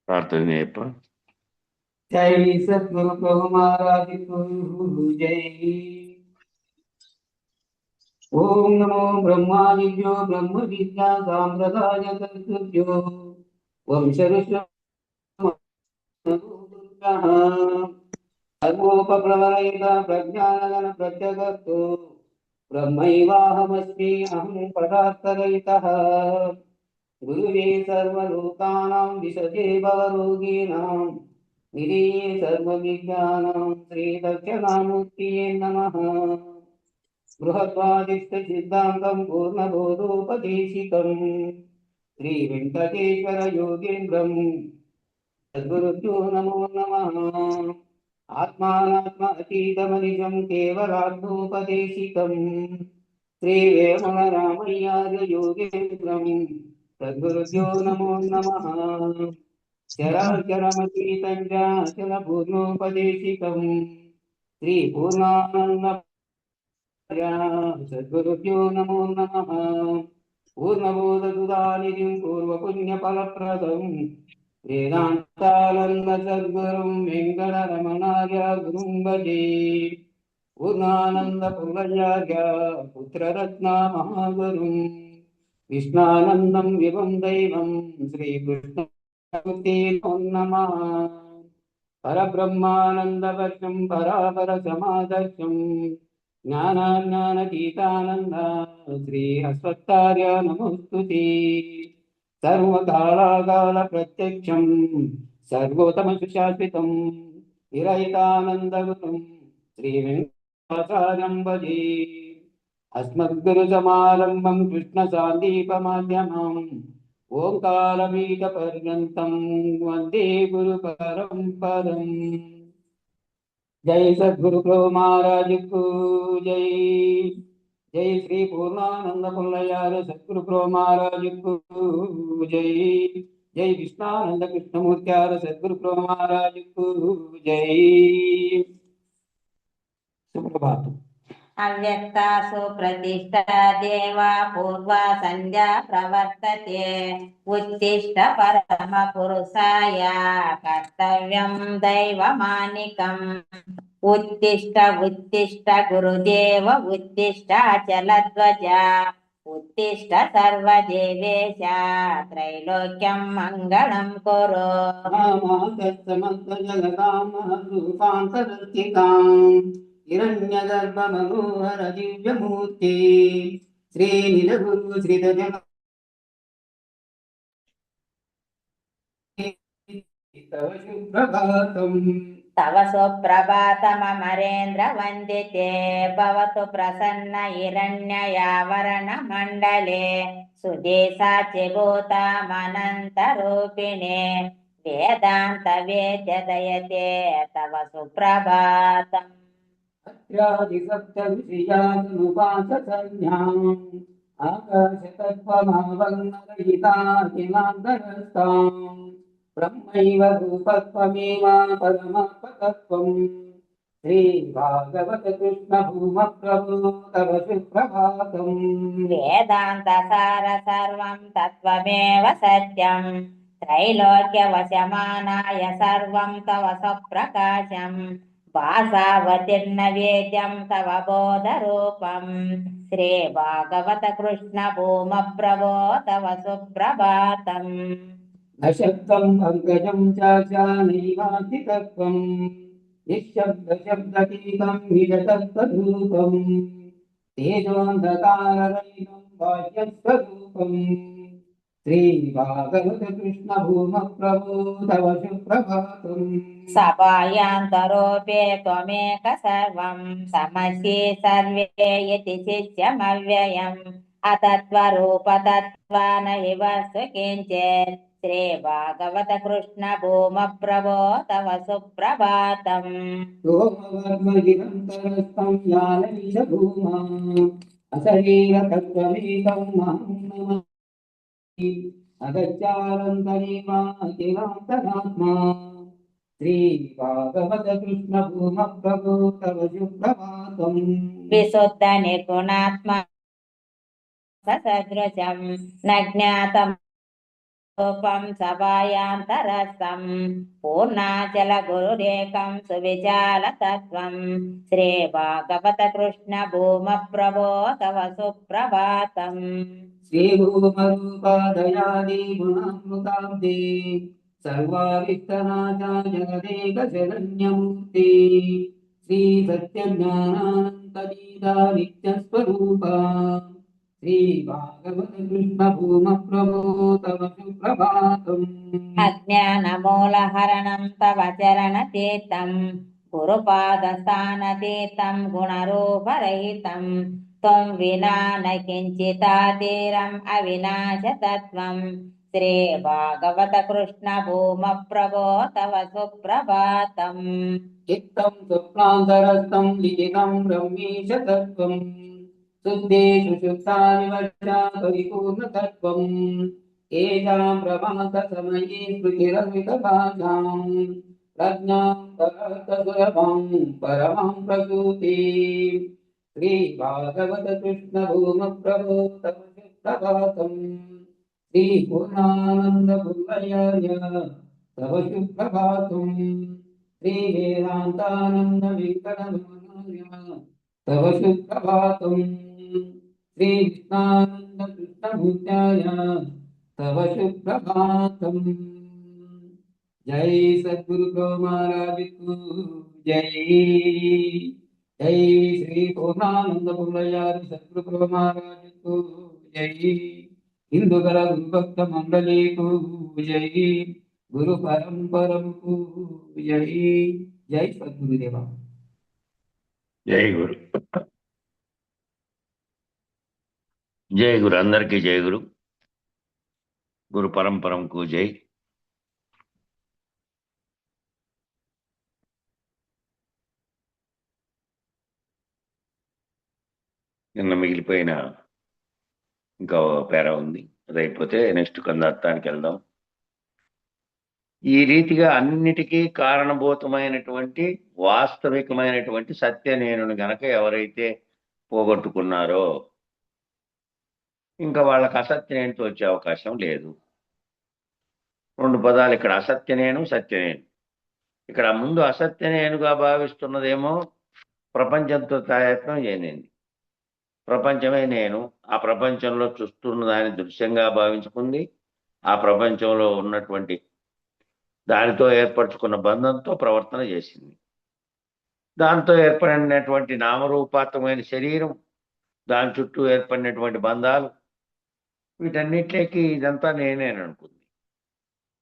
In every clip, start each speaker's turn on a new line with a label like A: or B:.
A: प्रार्थने చెప్ప
B: जय सद्गुरु प्रभु महाराज को जय। ओम नमो ब्रह्मादिभ्यो ब्रह्म विद्या सांप्रदाय कर्तृभ्यो वंश धर्मोपप्रवरयित प्रज्ञानगण प्रत्यगतो ब्रह्मैवाहमस्मि अहं पदार्थरहितः गुरुवे सर्वलोकानां विशजे भवरोगिणां निधये सर्वविज्ञानां श्रीदक्षिणामूर्तये नमः। बृहद्वादिष्टसिद्धान्तं पूर्णबोधोपदेशिकं श्रीवेङ्कटेश्वर योगेन्द्रं सद्गुरुभ्यो नमो नमः। आत्मानात्म अतीतमनिजं केवलार्थोपदेशिकं श्रीवेमरामय्यार्य योगेन्द्रं सद्गुरुभ्यो नमो नमः। चराचरमतीतं च अचलपूर्णोपदेशिकं श्रीपूर्णानन्द सद्गुरुभ्यो नमो नमः। पूर्णबोधसुधानिधिं पूर्वपुण्यफलप्रदं वेदान्तानन्द सद्गुरुं वेङ्कटरमणार्य गुरुं भजे। पूर्णानन्दपुरयार्य पुत्ररत्ना महागुरुं कृष्णानन्दं विभुं दैवं श्रीकृष्णमूर्ते नमः। परब्रह्मानन्दवर्षं परापरसमादर्शं ज्ञानाज्ञानतीतानन्द श्री अस्वत्तार्य नमोस्तुते। सर्वकालाकालप्रत्यक्षं सर्वोत्तमसुशाश्रितं विरहितानन्दगुरुं श्रीवेङ्कटाचार्यं भजे। अस्मद्गुरुसमारम्भं कृष्णसान्दीपमाध्यमम् ओङ्कारबीजपर्यन्तं वन्दे गुरुपरम्परम्। जय सद्गुरु प्रभु महाराज को जय। जय श्री पूर्णानंद पुल्लयार सद्गुरु प्रभु महाराज को जय। जय कृष्णानंद कृष्णमूर्त्यार सद्गुरु प्रभु महाराज को जय। सुप्रभात।
C: अव्यक्तासु प्रतिष्ठा देवा पूर्वा संध्या प्रवर्तते उत्तिष्ठ परम पुरुषाय कर्तव्यं दैवमानिकम् उत्तिष्ठ उत्तिष्ठ गुरुदेव उत्तिष्ठ अचलध्वज उत्तिष्ठ सर्वदेवेश त्रैलोक्यं मङ्गलं कुरु।
B: हिरण्यगर्भमनोहर दिव्यमूर्ति श्रीनिलगुरु श्रीधर तव सुप्रभातम्।
C: तव सुप्रभातमरेन्द्र वन्दिते भवतु प्रसन्न हिरण्ययावरण मण्डले सुदेशाचिभूतमनन्तरूपिणे वेदान्त वेद्यदयते तव सुप्रभातम्।
B: अत्रादिसप्तविषयानुपाससंज्ञाम् आकाशतत्त्वमवन्नरहिताखिलान्तरस्ताम् ब्रह्मैव रूपत्वमेव परमात्मतत्त्वम् श्रीभागवत कृष्ण भूमप्रभो तव सुप्रभातम्।
C: वेदान्तसार सर्वं तत्त्वमेव सत्यम् त्रैलोक्यवशमानाय सर्वं तव स्वप्रकाशम् भासावतीर्न वेद्यं तव बोधरूपम् श्रीभागवत कृष्ण भूमप्रभो तव सुप्रभातम्।
B: न शब्दं पङ्कजं चाचानैवातितत्त्वम् निःशब्दशब्दतीतं निजतत्त्वरूपम् तेजोऽन्धकाररहितं बाह्यस्वरूपम् श्रीभागवत कृष्ण भूमप्रभो तव सुप्रभातम्।
C: सभायान्तरोपे त्वमेक सर्वं समस्ये सर्वे यति शिष्यमव्ययम् अतत्त्वरूपतत्त्वान इव किञ्चित् श्रीभागवत कृष्ण भूमप्रभो तव सुप्रभातम्।
B: सोमवर्मगिरन्तरस्थं ज्ञाननिशभूमा अशरीरतत्त्वमेकं महं नमामि अगत्यानन्तरेवाखिलान्तरात्मा श्रीभागवत कृष्ण भूमप्रभो तव सुप्रभातम्।
C: विशुद्ध निर्गुणात्मा सदृशं न ज्ञातं రూపం సభాయాంతరస్థం పూర్ణాచల గురురేకం సువిశాల తత్వం శ్రీ భాగవత కృష్ణ భూమ ప్రభో తవ సుప్రభాతం.
B: శ్రీ భూమరూపాదయాది గుణామృతాబ్దే సర్వావిత్తనాథ జగదేక శరణ్యమూర్తి శ్రీ సత్యజ్ఞానానందలీలా నిత్యస్వరూపా శ్రీ భాగవత కృష్ణ భూమ ప్రభో తవ సుప్రభాతం.
C: అజ్ఞానమూలహరణం తవ చరణ తీర్థం గురుపాద స్థాన తీర్థం గుణరూపరహితం త్వం వినా న కించితాతీరం అవినాశతత్వం శ్రీ భాగవత కృష్ణ భూమ ప్రభో తవ సుప్రభాతం.
B: చిత్తం స్వప్నాంతరస్థం లిఖితం బ్రహ్మీశ తత్వం శుద్ధేషు శుద్ధానివచ పరిపూర్ణతత్వం ఏషాం ప్రభాత సమయే స్మృతిరవిత భాషాం ప్రజ్ఞాం పరతసులభం పరమం ప్రసూతి శ్రీ భాగవత కృష్ణ భూమ ప్రభో తవ సుప్రభాతం. శ్రీ పూర్ణానంద పుల్లయాయ తవ సుప్రభాతం. శ్రీ వేదాంతానంద వెంకటరమణాయ తవ సుప్రభాతం. శ్రీ కృష్ణానంద కృష్ణమూర్త్యాయ తవ సుప్రభాతం. జై సద్గురు ప్రభు మహారాజ్ కు జై. జై శ్రీ పూర్ణానంద పుల్లయారి సద్గురు ప్రభు మహారాజ్ కు జై. హిందుగల గురుభక్త మండలీకు జై. గురు పరంపరకు జై. జై సద్గురుదేవ.
A: జై గురు. జై గురు. అందరికీ జై గురు. గురు పరంపరంకు జై. నిన్న మిగిలిపోయిన ఇంకా పేర ఉంది, అది అయిపోతే నెక్స్ట్ కందార్థానికి వెళ్దాం. ఈ రీతిగా అన్నిటికీ కారణభూతమైనటువంటి వాస్తవికమైనటువంటి సత్య నేనుని గనక ఎవరైతే పోగొట్టుకున్నారో ఇంకా వాళ్ళకి అసత్య నేనుతో వచ్చే అవకాశం లేదు. రెండు పదాలు ఇక్కడ, అసత్య నేను, సత్య నేను. ఇక్కడ ముందు అసత్య నేనుగా భావిస్తున్నదేమో ప్రపంచంతో తాయత్నం చేయనింది. ప్రపంచమే నేను, ఆ ప్రపంచంలో చూస్తున్న దాన్ని దృశ్యంగా భావించుకుంది. ఆ ప్రపంచంలో ఉన్నటువంటి దానితో ఏర్పరచుకున్న బంధంతో ప్రవర్తన చేసింది. దాంతో ఏర్పడినటువంటి నామరూపాత్మకమైన శరీరం, దాని చుట్టూ ఏర్పడినటువంటి బంధాలు, వీటన్నిటికి ఇదంతా నేనేననుకుంది.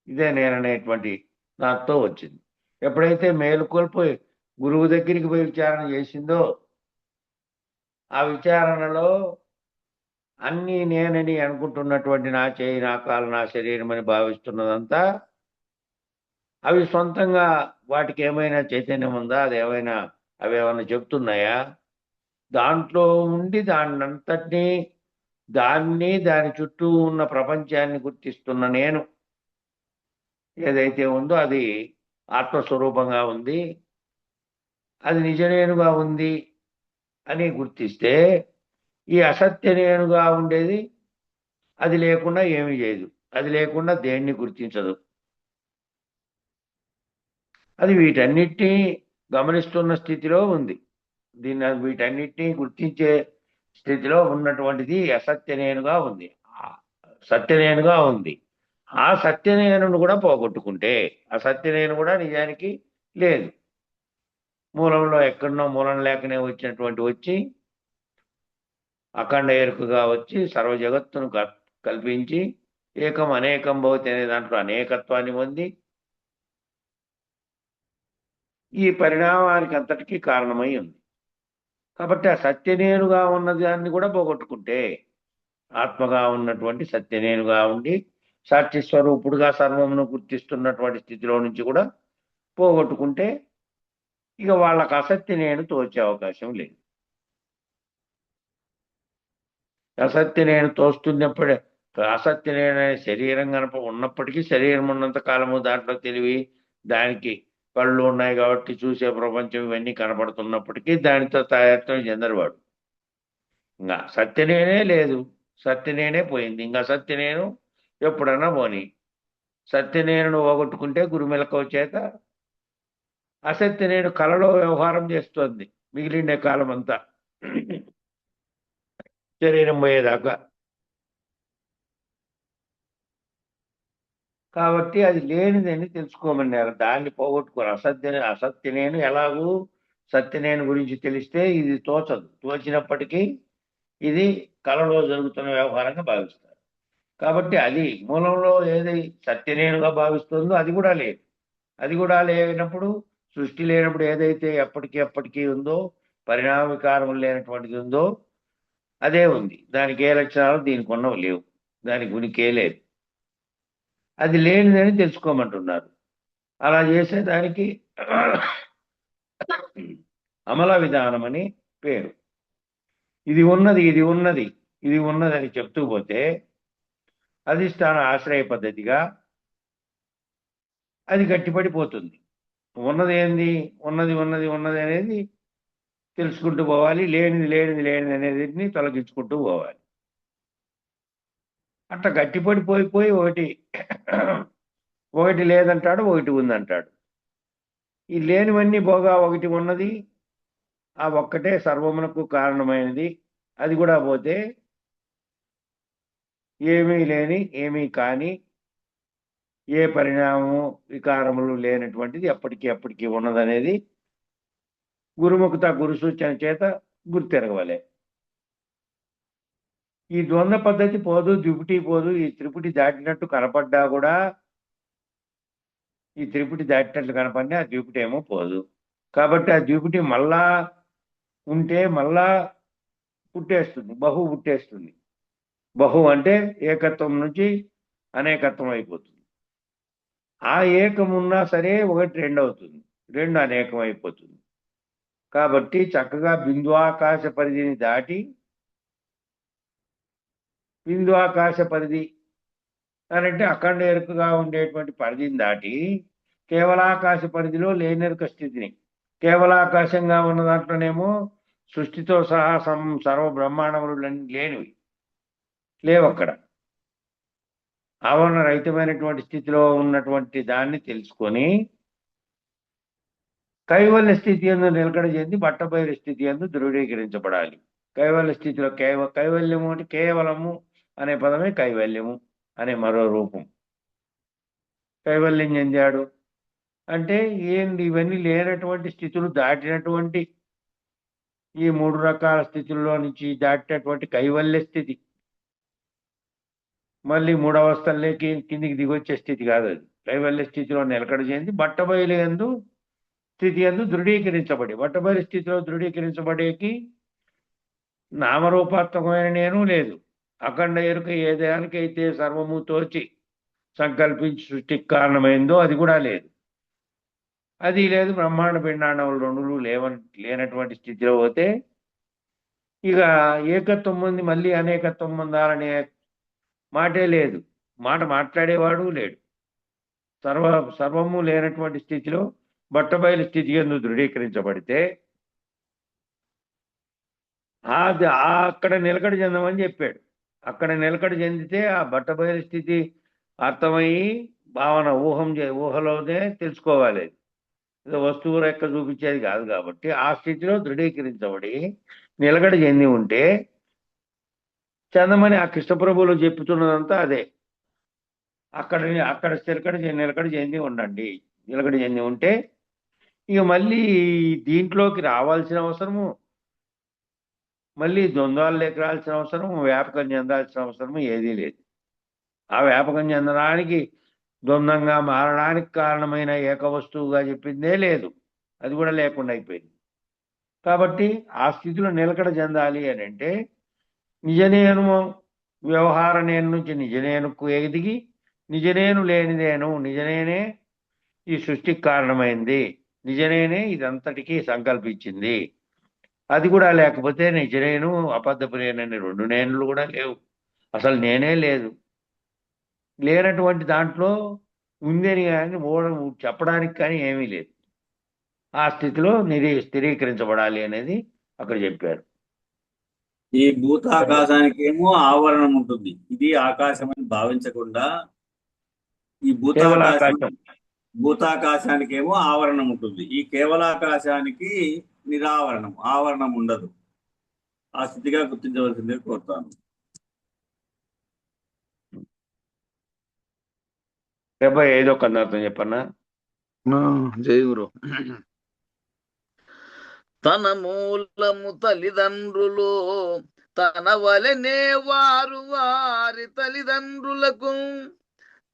A: ఇదే నేననేటువంటి దాంతో వచ్చింది. ఎప్పుడైతే మేలుకొల్పోయి గురువు దగ్గరికి పోయి విచారణ చేసిందో, ఆ విచారణలో అన్నీ నేనని అనుకుంటున్నటువంటి నా చేయి, నా కాలు, నా శరీరం అని భావిస్తున్నదంతా అవి సొంతంగా వాటికి ఏమైనా చైతన్యం ఉందా? అదేమైనా అవేమైనా చెప్తున్నాయా? దాంట్లో ఉండి దాన్ని దాని చుట్టూ ఉన్న ప్రపంచాన్ని గుర్తిస్తున్న నేను ఏదైతే ఉందో అది ఆత్మస్వరూపంగా ఉంది, అది నిజనేనుగా ఉంది అని గుర్తిస్తే, ఈ అసత్య నేనుగా ఉండేది అది లేకుండా ఏమీ చేయదు, అది లేకుండా దేన్ని గుర్తించదు. అది వీటన్నిటినీ గమనిస్తున్న స్థితిలో ఉంది. వీటన్నిటినీ గుర్తించే స్థితిలో ఉన్నటువంటిది అసత్యనేనుగా ఉంది, సత్యనేనుగా ఉంది. ఆ సత్యనేనును కూడా పోగొట్టుకుంటే, ఆ సత్యనేను కూడా నిజానికి లేదు. మూలంలో ఎక్కడనో మూలం లేకనే వచ్చి అఖండ ఎరుకగా వచ్చి సర్వ జగత్తును కల్పించి ఏకం అనేకం భవతి అనే దాంట్లో అనేకత్వాన్ని పొంది ఈ పరిణామానికి అంతటికీ కారణమై ఉంది. కాబట్టి ఆ సత్యనేనుగా ఉన్న దాన్ని కూడా పోగొట్టుకుంటే, ఆత్మగా ఉన్నటువంటి సత్యనేనుగా ఉండి సాక్షి స్వరూపుడుగా సర్వమును గుర్తిస్తున్నటువంటి స్థితిలో నుంచి కూడా పోగొట్టుకుంటే ఇక వాళ్ళకి అసత్య నేను తోచే అవకాశం లేదు. అసత్య నేను తోస్తున్నప్పుడే, అసత్య నేను శరీరం ఉన్నప్పటికీ శరీరం ఉన్నంత కాలము దాంట్లో తెలివి, దానికి కళ్ళు ఉన్నాయి కాబట్టి చూసే ప్రపంచం ఇవన్నీ కనపడుతున్నప్పటికీ దానితో తాయత్వం చెందరువాడు. ఇంకా సత్యనేనే లేదు, సత్యనేనే పోయింది. ఇంకా సత్యనేను ఎప్పుడన్నా పోని, సత్యనేనును పోగొట్టుకుంటే గురుమెలకువ చేత అసత్యనేను కలలో వ్యవహారం చేస్తోంది మిగిలిన కాలం అంతా శరీరం పోయేదాకా. కాబట్టి అది లేనిదని తెలుసుకోమన్నారు. దాన్ని పోగొట్టుకోరు. అసత్యనేను ఎలాగూ సత్యనేను గురించి తెలిస్తే ఇది తోచదు. తోచినప్పటికీ ఇది కలలో జరుగుతున్న వ్యవహారంగా భావిస్తారు. కాబట్టి అది మూలంలో ఏది సత్యనేనుగా భావిస్తుందో అది కూడా లేదు. అది కూడా లేనప్పుడు సృష్టి లేనప్పుడు ఏదైతే ఎప్పటికీ ఉందో పరిణామ వికారం లేనటువంటిది ఉందో అదే ఉంది. దానికి ఏ లక్షణాలు దీనికి ఉన్నవి లేవు. దానికి ఉనికే లేదు. అది లేనిదని తెలుసుకోమంటున్నారు. అలా చేసేదానికి అమల విధానం అని పేరు. ఇది ఉన్నదని చెప్తూ పోతే అధిష్టాన ఆశ్రయ పద్ధతిగా అది గట్టిపడిపోతుంది. ఉన్నది ఏంది, ఉన్నది అనేది తెలుసుకుంటూ పోవాలి. లేనిది అనేది తొలగించుకుంటూ పోవాలి. అట్లా గట్టిపడిపోయి ఒకటి లేదంటాడు, ఒకటి ఉందంటాడు. ఈ లేనివన్నీ పోగా ఒకటి ఉన్నది, ఆ ఒక్కటే సర్వమునకు కారణమైనది. అది కూడా పోతే ఏమీ లేని ఏమీ కాని ఏ పరిణామము వికారములు లేనటువంటిది ఎప్పటికీ ఉన్నదనేది గురుముఖత గురు సూచన చేత గుర్తెరగవలే. ఈ ద్వంద్వ పద్ధతి పోదు, ద్విపుటి పోదు. ఈ త్రిపుటి దాటినట్టు కనపడ్డా కూడా ఈ త్రిపుటి దాటినట్లు కనపడినా ఆ ద్విపుటి ఏమో పోదు. కాబట్టి ఆ ద్విపుటి మళ్ళా ఉంటే మళ్ళా పుట్టేస్తుంది, బహు పుట్టేస్తుంది. బహు అంటే ఏకత్వం నుంచి అనేకత్వం అయిపోతుంది. ఆ ఏకం ఉన్నా సరే ఒకటి రెండు అవుతుంది, రెండు అనేకం అయిపోతుంది. కాబట్టి చక్కగా బిందువాకాశ పరిధిని దాటి బిందువాకాశ పరిధి అంటే అఖండ ఎరుకగా ఉండేటువంటి పరిధిని దాటి కేవలాకాశ పరిధిలో లేనెరుక స్థితిని, కేవలాకాశంగా ఉన్న దాంట్లోనేమో సృష్టితో సహా సర్వ బ్రహ్మాండములు లేనివి లేవు. అక్కడ ఆవరణ రహితమైనటువంటి స్థితిలో ఉన్నటువంటి దాన్ని తెలుసుకొని కైవల్య స్థితి ఎందు నిలకడ చెంది బట్టబయలు స్థితి ఎందు ధృవీకరించబడాలి. కైవల్య స్థితిలో కైవల్యము అంటే కేవలము అనే పదమే కైవల్యము అనే మరో రూపం. కైవల్యం చెందాడు అంటే ఏంటి? ఇవన్నీ లేనటువంటి స్థితులు దాటినటువంటి ఈ మూడు రకాల స్థితుల్లో నుంచి దాటినటువంటి కైవల్య స్థితి. మళ్ళీ మూడవస్థల్లోకి కిందికి దిగొచ్చే స్థితి కాదు అది. కైవల్య స్థితిలో నిలకడ చెంది బట్టబయలు ఎందు స్థితి ఎందు దృఢీకరించబడి, బట్టబయలు స్థితిలో దృఢీకరించబడేకి నామరూపాత్మకమైన నేను లేదు. అఖండ ఎరుక ఏ దానికైతే సర్వము తోచి సంకల్పించి సృష్టికి కారణమైందో అది కూడా లేదు. అది లేదు. బ్రహ్మాండ పిండాండములు రెండులు లేనటువంటి స్థితిలో పోతే ఇక ఏకత్వం ఉంది, మళ్ళీ అనేకత్వం ఉందాలనే మాటే లేదు. మాట మాట్లాడేవాడు లేడు. సర్వము లేనటువంటి స్థితిలో బట్టబయలు స్థితి ఎందు దృఢీకరించబడితే అక్కడ నిలకడ చెందమని చెప్పాడు. అక్కడ నిలకడ చెందితే ఆ బట్టబయలు స్థితి అర్థమయ్యి భావన ఊహలోనే తెలుసుకోవాలి. ఏదో వస్తువు రెక్క చూపించేది కాదు. కాబట్టి ఆ స్థితిలో దృఢీకరించబడి నిలకడ చెంది ఉంటే చందమని ఆ కృష్ణప్రభువులు చెప్పుతున్నదంతా అదే. అక్కడ నిలకడ చెంది ఉండండి. నిలకడ చెంది ఉంటే ఇక మళ్ళీ దీంట్లోకి రావాల్సిన అవసరము, మళ్ళీ ద్వంద్వాలు లేక రావాల్సిన అవసరం, వ్యాపకం చెందాల్సిన అవసరము ఏదీ లేదు. ఆ వ్యాపకం చెందడానికి ద్వంద్వంగా మారడానికి కారణమైన ఏక వస్తువుగా చెప్పిందే లేదు. అది కూడా లేకుండా అయిపోయింది. కాబట్టి ఆ స్థితిలో నిలకడ చెందాలి అని అంటే నిజనేను వ్యవహార నేను నుంచి నిజనేనుకు ఎదిగి నిజనేను లేనిదేను, నిజనేనే ఈ సృష్టికి కారణమైంది, నిజనేనే ఇదంతటికీ సంకల్పించింది. అది కూడా లేకపోతే నిజనేను అబద్ధపు నేనని రెండు నేనులు కూడా లేవు. అసలు నేనే లేదు. లేనటువంటి దాంట్లో ఉందని కానీ చెప్పడానికి కానీ ఏమీ లేదు. ఆ స్థితిలో స్థిరీకరించబడాలి అనేది అక్కడ చెప్పారు.
D: ఈ భూతాకాశానికి ఏమో ఆవరణం ఉంటుంది. ఇది ఆకాశం అని భావించకుండా ఈ భూతాకాశం
A: కేవలాకాశం.
D: భూతాకాశానికి ఏమో ఆవరణం ఉంటుంది, ఈ కేవలాకాశానికి నిరావరణం, ఆవరణం ఉండదు. ఆ స్థితిగా గుర్తించవలసిందే కోరుతాను.
A: 75వ కందార్థం చెప్పన్నా.
E: జై గురు. తన మూలము తల్లిదండ్రులు తన వలెనే వారు వారి తల్లిదండ్రులకు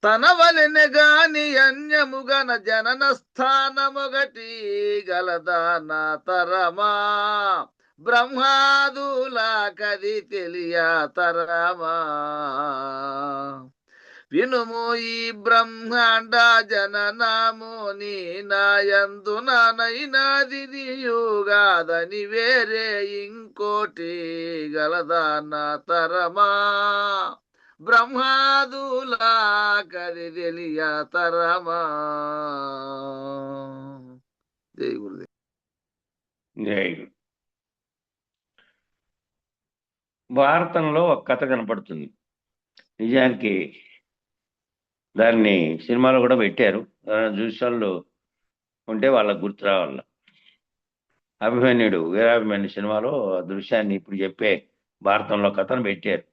E: తన వలెనే గాని అన్యముగన జనన స్థానమొకటి గలదాన తరమా బ్రహ్మాదులా కది తెలియ తరమా. వినుము ఈ బ్రహ్మాండ జననాము నీ నాయందునైనాది నీయుగాదని వేరే ఇంకోటి గలదాన తరమా బ్రహ్మాదులా కది తెలియ తరమా. జై గురుదేవ్.
A: జై గురు. భారతంలో ఒక కథ కనపడుతుంది. నిజానికి దాన్ని సినిమాలో కూడా పెట్టారు. చూసే వాళ్ళు ఉంటే వాళ్ళకు గుర్తు రావాల. అభిమన్యుడు వీరాభిమన్యు సినిమాలో ఆ దృశ్యాన్ని ఇప్పుడు చెప్పే భారతంలో కథను పెట్టారు.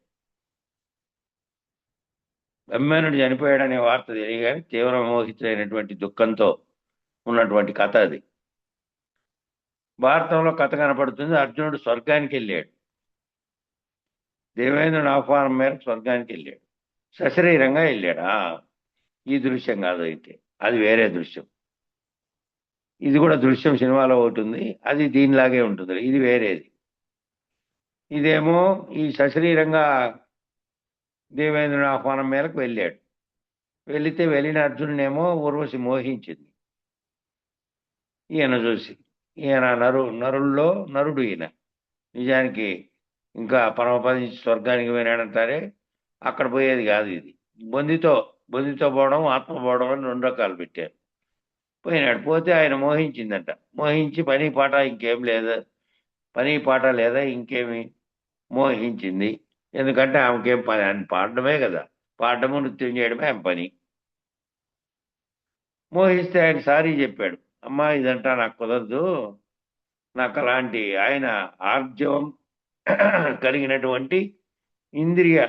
A: అభిమన్యుడు చనిపోయాడనే వార్త తెలియగానే తీవ్ర మోహితుడైనటువంటి దుఃఖంతో ఉన్నటువంటి కథ అది. భారతంలో కథ కనపడుతుంది. అర్జునుడు స్వర్గానికి వెళ్ళాడు. దేవేంద్రుని ఆహ్వానం మేరకు స్వర్గానికి వెళ్ళాడు. సశరీరంగా వెళ్ళాడు. ఈ దృశ్యం కాదు, అయితే అది వేరే దృశ్యం. ఇది కూడా దృశ్యం సినిమాలో ఒకటి ఉంది, అది దీనిలాగే ఉంటుంది. ఇది వేరేది. ఇదేమో ఈ సశరీరంగా దేవేంద్రుని ఆహ్వానం మేరకు వెళ్ళాడు. వెళ్ళిన అర్జునునేమో ఊర్వశి మోహించింది. ఈయన చూసి, ఈయన నరుల్లో నరుడు ఈయన. నిజానికి ఇంకా పరమపది స్వర్గానికి పోయినాడంటారే, అక్కడ పోయేది కాదు ఇది. బొందితో పోవడం, ఆత్మ పోవడం అని 2 రకాలు పెట్టారు. పోయినాడు. పోతే ఆయన మోహించిందంట. మోహించి పని పాట లేదా ఇంకేమి మోహించింది. ఎందుకంటే ఆమెకేం పని, అని పాడడమే కదా, పాడడము నృత్యం చేయడమే ఆమె పని. మోహిస్తే ఆయన సారీ చెప్పాడు. అమ్మా ఇదంటా నాకు కుదరదు, నాకు అలాంటి ఆయన ఆర్జవం కలిగినటువంటి ఇంద్రియ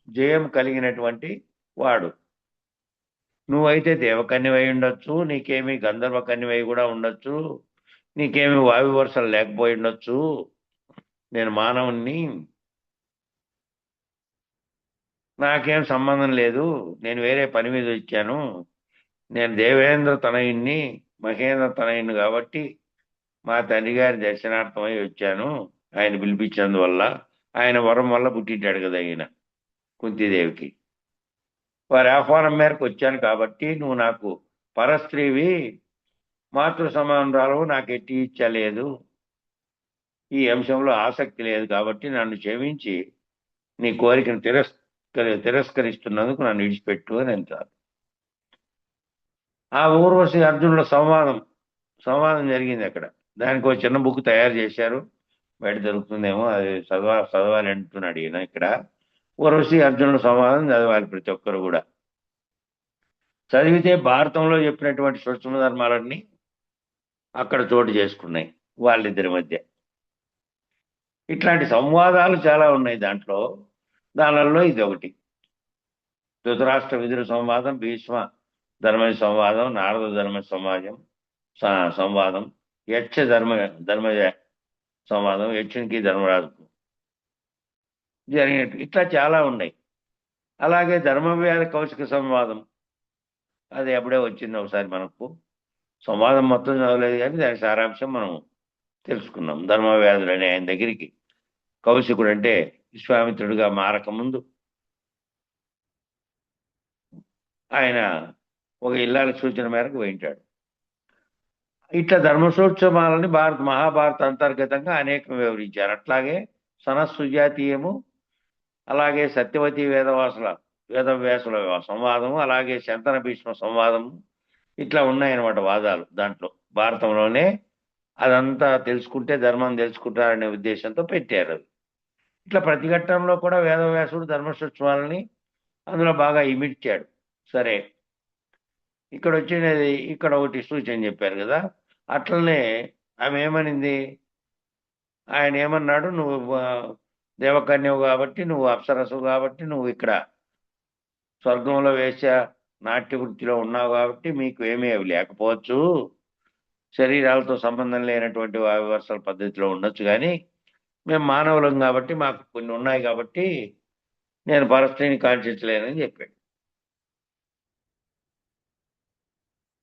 A: జయం కలిగినటువంటి వాడు. నువ్వైతే దేవకన్యవై ఉండొచ్చు, నీకేమి గంధర్వ కన్యవై కూడా ఉండొచ్చు, నీకేమి వాయు వరుసలు లేకపోయి ఉండొచ్చు. నేను మానవుణ్ణి, నాకేం సంబంధం లేదు, నేను వేరే పని మీద వచ్చాను. నేను దేవేంద్ర తనయుణ్ణి, మహేంద్ర తనయుణ్ణి కాబట్టి మా తండ్రి గారి దర్శనార్థమై వచ్చాను. ఆయన పిలిపించినందువల్ల, ఆయన వరం వల్ల పుట్టింటాడు కదా ఈయన కుంతీదేవికి. వారి ఆహ్వానం మేరకు వచ్చాను కాబట్టి నువ్వు నాకు పరస్త్రీవి, మాతృ సమానురాలు, నాకు ఎట్టి ఇచ్చలేదు, ఈ అంశంలో ఆసక్తి లేదు కాబట్టి నన్ను క్షమించి నీ కోరికను తిరస్కరిస్తున్నందుకు నన్ను విడిచిపెట్టు అని అంటారు. ఆ ఊర్వశి అర్జునుల సంవాదం జరిగింది అక్కడ. దానికి ఒక చిన్న బుక్ తయారు చేశారు, బయట దొరుకుతుందేమో, అది చదవాలి అంటున్నాడు ఈయన. ఇక్కడ ఊర్వశి అర్జునుల సంవాదం చదవాలి ప్రతి ఒక్కరు కూడా. చదివితే భారతంలో చెప్పినటువంటి సూక్ష్మ ధర్మాలన్నీ అక్కడ చోటు చేసుకున్నాయి వాళ్ళిద్దరి మధ్య. ఇట్లాంటి సంవాదాలు చాలా ఉన్నాయి దానిలో ఇది ఒకటి. ధృతరాష్ట్ర విదుర సంవాదం, భీష్మ ధర్మజ సంవాదం, నారద ధర్మ సంవాదం, యక్ష ధర్మజ సంవాదం, యక్షునికి ధర్మరాజుకు జరిగినట్టు ఇట్లా చాలా ఉన్నాయి. అలాగే ధర్మవ్యాధ కౌశిక సంవాదం, అది అప్పుడే వచ్చింది ఒకసారి మనకు. సంవాదం మొత్తం చదవలేదు కానీ దాని సారాంశం మనం తెలుసుకున్నాం. ధర్మవ్యాధుడు అనే ఆయన దగ్గరికి కౌశికుడు అంటే విశ్వామిత్రుడిగా మారకముందు ఆయన ఒక ఇల్లాల సూచన మేరకు వేయింటాడు. ఇట్లా ధర్మసూత్రమాలని మహాభారత అంతర్గతంగా అనేకం వివరించారు. అట్లాగే సనత్సుజాతీయము, అలాగే సత్యవతి వేదవ్యాసుల సంవాదము, అలాగే శంతన భీష్మ సంవాదము, ఇట్లా ఉన్నాయన్నమాట వాదాలు. దాంట్లో భారతంలోనే అదంతా తెలుసుకుంటే ధర్మం తెలుసుకుంటారనే ఉద్దేశంతో పెట్టారు అది. ఇట్లా ప్రతి ఘట్టంలో కూడా వేదవ్యాసుడు ధర్మసూత్రాలని అందులో బాగా ఇమిడ్చాడు. సరే, ఇక్కడ వచ్చినది ఇక్కడ ఒకటి సూచన చెప్పారు కదా, అట్లనే ఆమె ఏమనింది, ఆయన ఏమన్నాడు, నువ్వు దేవకన్యవు కాబట్టి, నువ్వు అప్సరసు కాబట్టి, నువ్వు ఇక్కడ స్వర్గంలో వేశ్య నాట్య వృత్తిలో ఉన్నావు కాబట్టి మీకు ఏమీ అవి లేకపోవచ్చు, శరీరాలతో సంబంధం లేనటువంటి వావివర్సల పద్ధతిలో ఉండొచ్చు, కానీ మేము మానవులం కాబట్టి మాకు కొన్ని ఉన్నాయి కాబట్టి నేను పరస్త్రీని కాంక్షించలేనని చెప్పాడు.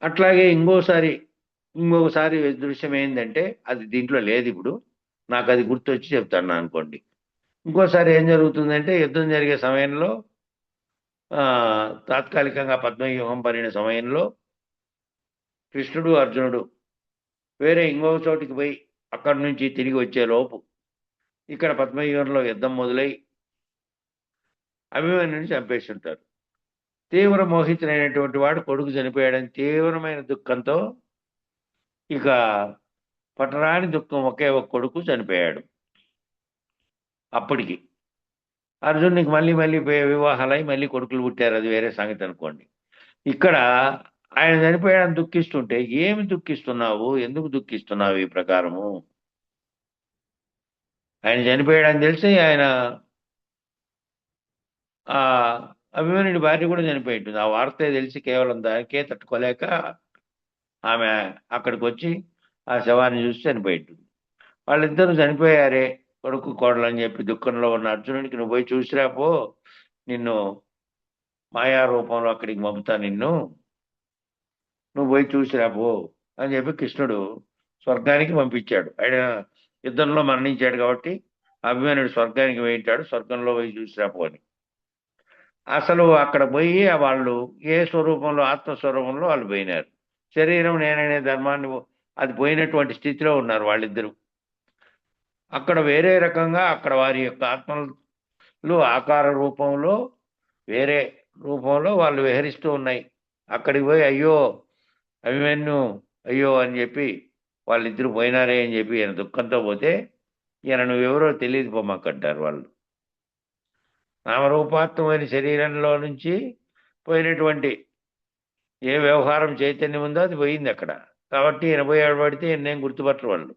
A: అట్లాగే ఇంకొకసారి దృశ్యం ఏంటంటే, అది దీంట్లో లేదు, ఇప్పుడు నాకు అది గుర్తొచ్చి చెప్తాను అనుకోండి. ఇంకోసారి ఏం జరుగుతుందంటే, యుద్ధం జరిగే సమయంలో తాత్కాలికంగా పద్మవ్యూహం పడిన సమయంలో కృష్ణుడు అర్జునుడు వేరే ఇంకొక చోటికి పోయి అక్కడి నుంచి తిరిగి వచ్చే లోపు ఇక్కడ పద్మవ్యూహంలో యుద్ధం మొదలై అభిమన్యుని చంపేసి ఉంటారు. తీవ్ర మోహితుడైనటువంటి వాడు కొడుకు చనిపోయాడని తీవ్రమైన దుఃఖంతో, ఇక పట్టరాని దుఃఖం, ఒకే ఒక కొడుకు చనిపోయాడు. అప్పటికి అర్జునునికి మళ్ళీ వివాహాలై మళ్ళీ కొడుకులు పుట్టారు, అది వేరే సంగతి అనుకోండి. ఇక్కడ ఆయన చనిపోయాడని దుఃఖిస్తుంటే, ఏమి దుఃఖిస్తున్నావు, ఎందుకు దుఃఖిస్తున్నావు ఈ ప్రకారము? ఆయన చనిపోయాడని తెలిసి ఆయన ఆ అభిమన్యుడి భార్య కూడా చనిపోయి ఉంటుంది. ఆ వార్తే తెలిసి కేవలం దానికే తట్టుకోలేక ఆమె అక్కడికి వచ్చి ఆ శవాన్ని చూసి చనిపోయి ఉంటుంది. వాళ్ళిద్దరూ చనిపోయారే కొడుకు కోడలు అని చెప్పి దుఃఖంలో ఉన్న అర్జునుడికి, నువ్వు పోయి చూసిరాపో, నిన్ను మాయా రూపంలో అక్కడికి పంపుతా, నువ్వు పోయి చూసిరాపో అని చెప్పి కృష్ణుడు స్వర్గానికి పంపించాడు. ఆయన యుద్ధంలో మరణించాడు కాబట్టి అభిమన్యుడు స్వర్గానికి వేయించాడు, స్వర్గంలో పోయి చూసిరాపో అని. అసలు అక్కడ పోయి వాళ్ళు ఏ స్వరూపంలో, ఆత్మస్వరూపంలో వాళ్ళు పోయినారు. శరీరం నేననే ధర్మాన్ని అది పోయినటువంటి స్థితిలో ఉన్నారు వాళ్ళిద్దరూ. అక్కడ వేరే రకంగా అక్కడ వారి యొక్క ఆత్మలు ఆకార రూపంలో వేరే రూపంలో వాళ్ళు విహరిస్తూ ఉన్నాయి. అక్కడికి పోయి అయ్యో అభిమన్యు అయ్యో అని చెప్పి వాళ్ళిద్దరు పోయినారే అని చెప్పి ఈయన దుఃఖంతో పోతే, ఈయన నువ్వెవరో తెలియదు పొమ్మకంటారు వాళ్ళు. నామరూపాత్మమైన శరీరంలో నుంచి పోయినటువంటి ఏ వ్యవహారం చైతన్యం ఉందో అది పోయింది అక్కడ. కాబట్టి ఈయన పోయి పడితే ఈయనేం గుర్తుపట్టరు వాళ్ళు,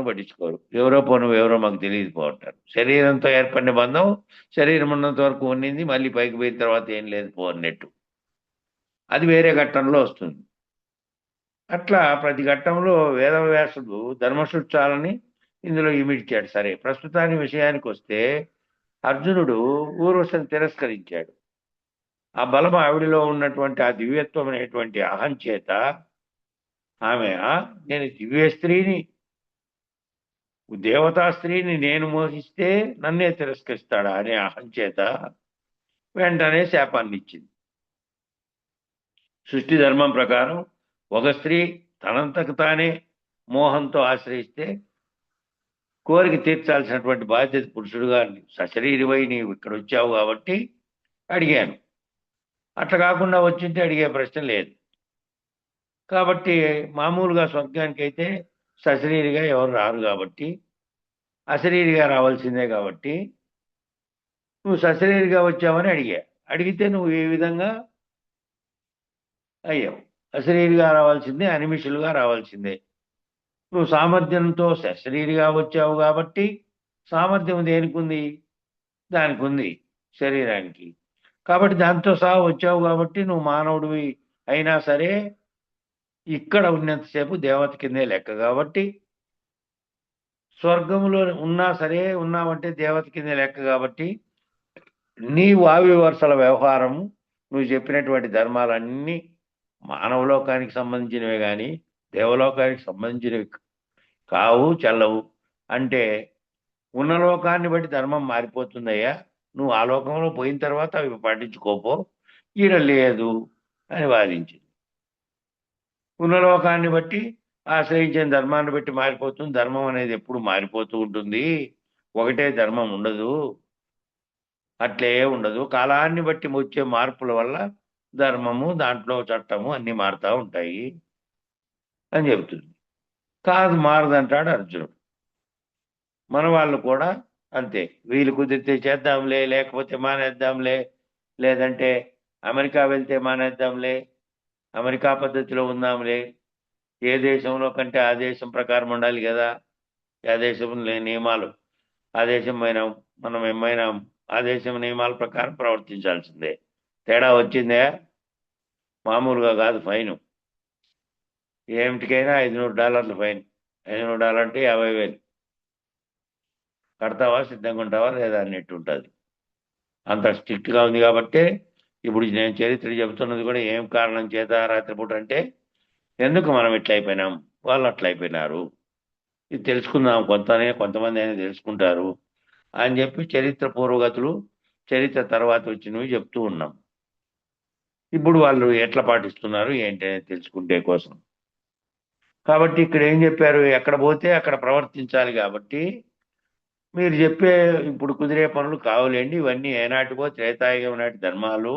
A: పట్టించుకోరు. ఎవరో పోను ఎవరో మాకు తెలియదు పోంటారు. శరీరంతో ఏర్పడిన బంధం శరీరం ఉన్నంత వరకు ఉన్నింది, మళ్ళీ పైకి పోయిన తర్వాత ఏం లేదు పో అన్నట్టు. అది వేరే ఘట్టంలో వస్తుంది. అట్లా ప్రతి ఘట్టంలో వేదవ్యాసుడు ధర్మసూత్రాలని ఇందులో ఇమిడ్చాడు. సరే, ప్రస్తుతానికి విషయానికి వస్తే, అర్జునుడు ఊర్వశిని తిరస్కరించాడు. ఆ బలం ఆవిడిలో ఉన్నటువంటి ఆ దివ్యత్వం అనేటువంటి అహం చేత ఆమె, నేను దివ్య స్త్రీని, దేవతా స్త్రీని నేను మోహిస్తే నన్నే తిరస్కరిస్తాడా అనే అహం చేత వెంటనే శాపాన్ని ఇచ్చింది. సృష్టి ధర్మం ప్రకారం ఒక స్త్రీ తనంతకు తానే మోహంతో ఆశ్రయిస్తే కోరిక తీర్చాల్సినటువంటి బాధ్యత పురుషుడుగా సశరీరమై నీవు ఇక్కడ వచ్చావు కాబట్టి అడిగాను. అట్లా కాకుండా వచ్చింటే అడిగే ప్రశ్న లేదు. కాబట్టి మామూలుగా స్వర్గానికి అయితే సశరీరిగా ఎవరు రారు కాబట్టి అశరీరిగా రావాల్సిందే. కాబట్టి నువ్వు సశరీరిగా వచ్చావని అడిగితే నువ్వు ఏ విధంగా అయ్యావు? అశరీరిగా రావాల్సిందే, అనిమిషులుగా రావాల్సిందే. నువ్వు సామర్థ్యంతో శరీరిగా వచ్చావు కాబట్టి, సామర్థ్యం దేనికి ఉంది? దానికి ఉంది, శరీరానికి. కాబట్టి దాంతో సహా వచ్చావు కాబట్టి నువ్వు మానవుడివి అయినా సరే ఇక్కడ ఉన్నంతసేపు దేవత కిందే లెక్క. కాబట్టి స్వర్గంలో ఉన్నా సరే, ఉన్నావంటే దేవత కిందే లెక్క. కాబట్టి నీ వావివర్సల వ్యవహారం, నువ్వు చెప్పినటువంటి ధర్మాలన్నీ మానవలోకానికి సంబంధించినవే కానీ దేవలోకానికి సంబంధించినవి కావు, చెల్లవు. అంటే ఉన్న లోకాన్ని బట్టి ధర్మం మారిపోతుందయ్యా, నువ్వు ఆ లోకంలో పోయిన తర్వాత అవి పట్టించుకోపో, ఈడ లేదు అని వాదించింది. ఉన్న లోకాన్ని బట్టి ఆశ్రయించిన ధర్మాన్ని బట్టి మారిపోతుంది. ధర్మం అనేది ఎప్పుడు మారిపోతూ ఉంటుంది, ఒకటే ధర్మం ఉండదు, అట్లే ఉండదు. కాలాన్ని బట్టి వచ్చే మార్పుల వల్ల ధర్మము, దాంట్లో చట్టము అన్నీ మారుతూ ఉంటాయి అని చెబుతుంది. కాదు, మారదంటాడు అర్జునుడు. మన వాళ్ళు కూడా అంతే, వీలు కుదిరితే చేద్దాంలే, లేకపోతే మానేద్దాంలే, లేదంటే అమెరికా వెళ్తే మానేద్దాంలే, అమెరికా పద్ధతిలో ఉందాంలే, ఏ దేశంలో కంటే ఆ దేశం ప్రకారం ఉండాలి కదా, ఆ దేశం నియమాలు, ఆ దేశం పోయినాం, మనం ఏమైనాం, ఆ దేశం నియమాల ప్రకారం ప్రవర్తించాల్సిందే. తేడా వచ్చిందే, మామూలుగా కాదు ఫైన్. ఏమిటికైనా $500 ఫైన్. $500 అంటే 50,000. కడతావా, సిద్ధంగా ఉంటావా లేదా అన్నట్టు ఉంటుంది. అంత స్ట్రిక్ట్గా ఉంది కాబట్టి ఇప్పుడు నేను చరిత్ర చెబుతున్నది కూడా ఏం కారణం చేత రాత్రిపూట అంటే, ఎందుకు మనం ఇట్లా అయిపోయినాం, వాళ్ళు అట్లా అయిపోయినారు, ఇది తెలుసుకుందాం, కొంతమంది అయినా తెలుసుకుంటారు అని చెప్పి చరిత్ర పూర్వగతులు, చరిత్ర తర్వాత వచ్చినవి చెప్తూ ఉన్నాం. ఇప్పుడు వాళ్ళు ఎట్లా పాటిస్తున్నారు ఏంటి అనేది తెలుసుకుంటే కోసం. కాబట్టి ఇక్కడ ఏం చెప్పారు, ఎక్కడ పోతే అక్కడ ప్రవర్తించాలి. కాబట్టి మీరు చెప్పే ఇప్పుడు కుదిరే పనులు కావులేండి, ఇవన్నీ ఏనాటికో త్రేతాయుగం నాటి ధర్మాలు,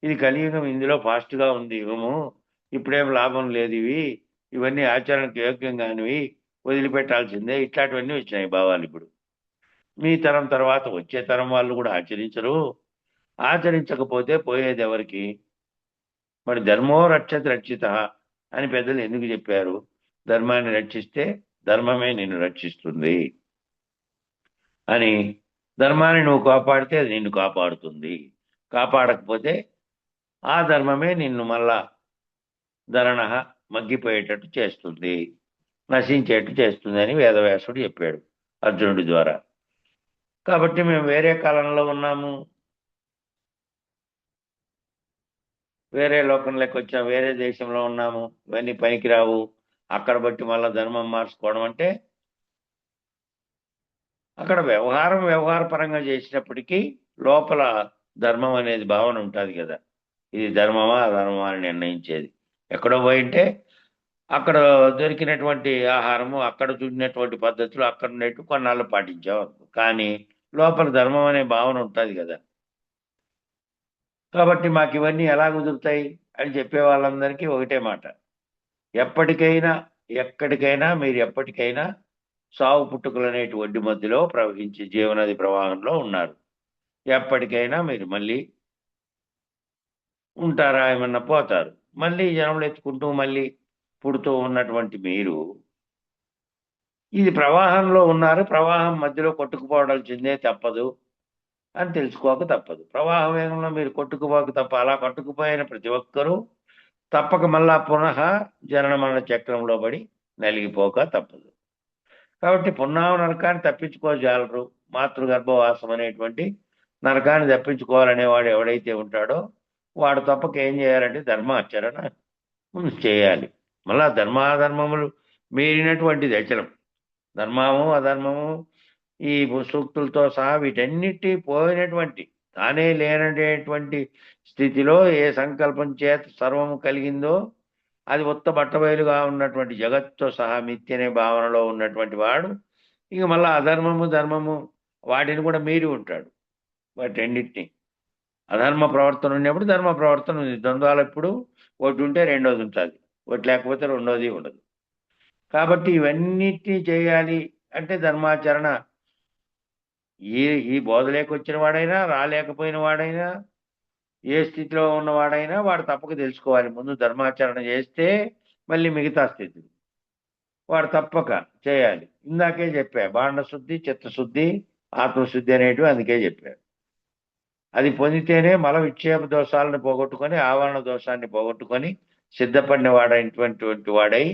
A: ఇది కలియుగం, ఇందులో ఫాస్ట్గా ఉంది యుగము, ఇప్పుడేం లాభం లేదు, ఇవన్నీ ఆచరణకు యోగ్యం కానివి, వదిలిపెట్టాల్సిందే, ఇట్లాంటివన్నీ వచ్చినాయి భావాలు. ఇప్పుడు మీ తరం తర్వాత వచ్చే తరం వాళ్ళు కూడా ఆచరించరు, ఆచరించకపోతే పోయేది ఎవరికి? మరి ధర్మో రక్షతి రక్షిత అని పెద్దలు ఎందుకు చెప్పారు? ధర్మాన్ని రక్షిస్తే ధర్మమే నిన్ను రక్షిస్తుంది అని. ధర్మాన్ని నువ్వు కాపాడితే అది నిన్ను కాపాడుతుంది, కాపాడకపోతే ఆ ధర్మమే నిన్ను మళ్ళా ధరణ మగ్గిపోయేటట్టు చేస్తుంది, నశించేట్టు చేస్తుంది అని వేదవ్యాసుడు చెప్పాడు అర్జునుడి ద్వారా. కాబట్టి మేము వేరే కాలంలో ఉన్నాము, వేరే లోకంలోకి వచ్చాము, వేరే దేశంలో ఉన్నాము, ఇవన్నీ పనికిరావు, అక్కడ బట్టి మళ్ళీ ధర్మం మార్చుకోవడం అంటే, అక్కడ వ్యవహార పరంగా చేసినప్పటికీ లోపల ధర్మం అనేది భావన ఉంటుంది కదా, ఇది ధర్మమా అధర్మమా అని నిర్ణయించేది. ఎక్కడో పోయింటే అక్కడ దొరికినటువంటి ఆహారము, అక్కడ చూసినటువంటి పద్ధతులు అక్కడ ఉన్నట్టు కొన్నాళ్ళు పాటించావు, కానీ లోపల ధర్మం అనే భావన ఉంటుంది కదా. కాబట్టి మాకు ఇవన్నీ ఎలా కుదురుతాయి అని చెప్పే వాళ్ళందరికీ ఒకటే మాట, ఎప్పటికైనా ఎక్కడికైనా మీరు ఎప్పటికైనా సావు పుట్టుకలు అనేటి ఒడ్డు మధ్యలో ప్రవహించే జీవనది ప్రవాహంలో ఉన్నారు. ఎప్పటికైనా మీరు మళ్ళీ ఉంటారా, ఏమన్నా పోతారు. మళ్ళీ జనములు ఎత్తుకుంటూ మళ్ళీ పుడుతూ ఉన్నటువంటి మీరు ఇది ప్రవాహంలో ఉన్నారు, ప్రవాహం మధ్యలో కొట్టుకుపోవాల్సిందే తప్పదు అని తెలుసుకోక తప్పదు. ప్రవాహ వేగంలో మీరు కొట్టుకుపోక తప్ప, అలా కొట్టుకుపోయిన ప్రతి ఒక్కరూ తప్పక మళ్ళా పునః జనన మరణ చక్రంలో పడి నలిగిపోక తప్పదు. కాబట్టి పున్నామ నరకాన్ని తప్పించుకోజాలరు, మాతృగర్భవాసం అనేటువంటి నరకాన్ని తప్పించుకోవాలనేవాడు ఎవడైతే ఉంటాడో వాడు తప్పక ఏం చేయాలంటే ధర్మాచరణ చేయాలి. మళ్ళా ధర్మాధర్మములు మీరినటువంటి దశలం, ధర్మము అధర్మము ఈ సూక్తులతో సహా వీటన్నిటి పోయినటువంటి, తానే లేనటువంటి స్థితిలో ఏ సంకల్పం చేత సర్వము కలిగిందో అది ఉత్త బట్టబయలుగా ఉన్నటువంటి జగత్తుతో సహా మిథ్య అనే భావనలో ఉన్నటువంటి వాడు ఇక మళ్ళీ అధర్మము ధర్మము వాటిని కూడా మీరి ఉంటాడు. వాటన్నిటిని అధర్మ ప్రవర్తన ఉన్నప్పుడు ధర్మ ప్రవర్తన ఉంది. ద్వంద్వాలు ఎప్పుడు ఒకటి ఉంటే రెండోది ఉంటుంది, ఒకటి లేకపోతే రెండోది ఉండదు. కాబట్టి ఇవన్నిటినీ చేయాలి అంటే ధర్మాచరణ, ఈ బోధలేకి వచ్చిన వాడైనా రాలేకపోయిన వాడైనా ఏ స్థితిలో ఉన్నవాడైనా వాడు తప్పక తెలుసుకోవాలి. ముందు ధర్మాచరణ చేస్తే మళ్ళీ మిగతా స్థితులు వాడు తప్పక చేయాలి. ఇందాకే చెప్పా, బాండశుద్ధి, చిత్తశుద్ధి, ఆత్మశుద్ధి అనేటివి అందుకే చెప్పారు. అది పొందితేనే మల విక్షేప దోషాలను పోగొట్టుకొని ఆవరణ దోషాన్ని పోగొట్టుకొని సిద్ధపడిన వాడైనటువంటి వాడై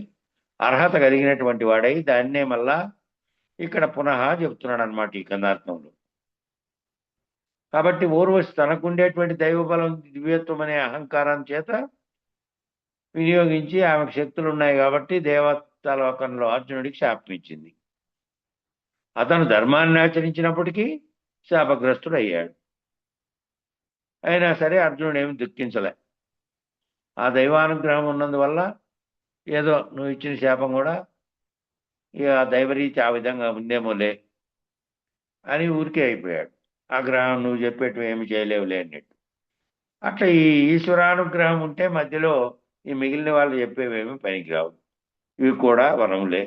A: అర్హత కలిగినటువంటి వాడై దాన్నే మళ్ళా ఇక్కడ పునః చెప్తున్నాడు అనమాట ఈ కందార్థంలో. కాబట్టి ఊర్వశి తనకుండేటువంటి దైవబలం దివ్యత్వం అనే అహంకారం చేత వినియోగించి ఆమెకు శక్తులు ఉన్నాయి కాబట్టి దేవతాలోకంలో అర్జునుడికి శాపం ఇచ్చింది. అతను ధర్మాన్ని ఆచరించినప్పటికీ శాపగ్రస్తుడు అయ్యాడు. అయినా సరే అర్జునుడు ఏమి దుఃఖించలే. ఆ దైవానుగ్రహం ఉన్నందువల్ల ఏదో నువ్వు ఇచ్చిన శాపం కూడా ఇక దైవరీతి ఆ విధంగా ఉందేమోలే అని ఊరికే అయిపోయాడు. ఆగ్రహం నువ్వు చెప్పేట్టు ఏమి చేయలేవులే అన్నట్టు. అట్లా ఈ ఈశ్వరానుగ్రహం ఉంటే మధ్యలో ఈ మిగిలిన వాళ్ళు చెప్పేవేమి పనికిరావు, ఇవి కూడా వరములే.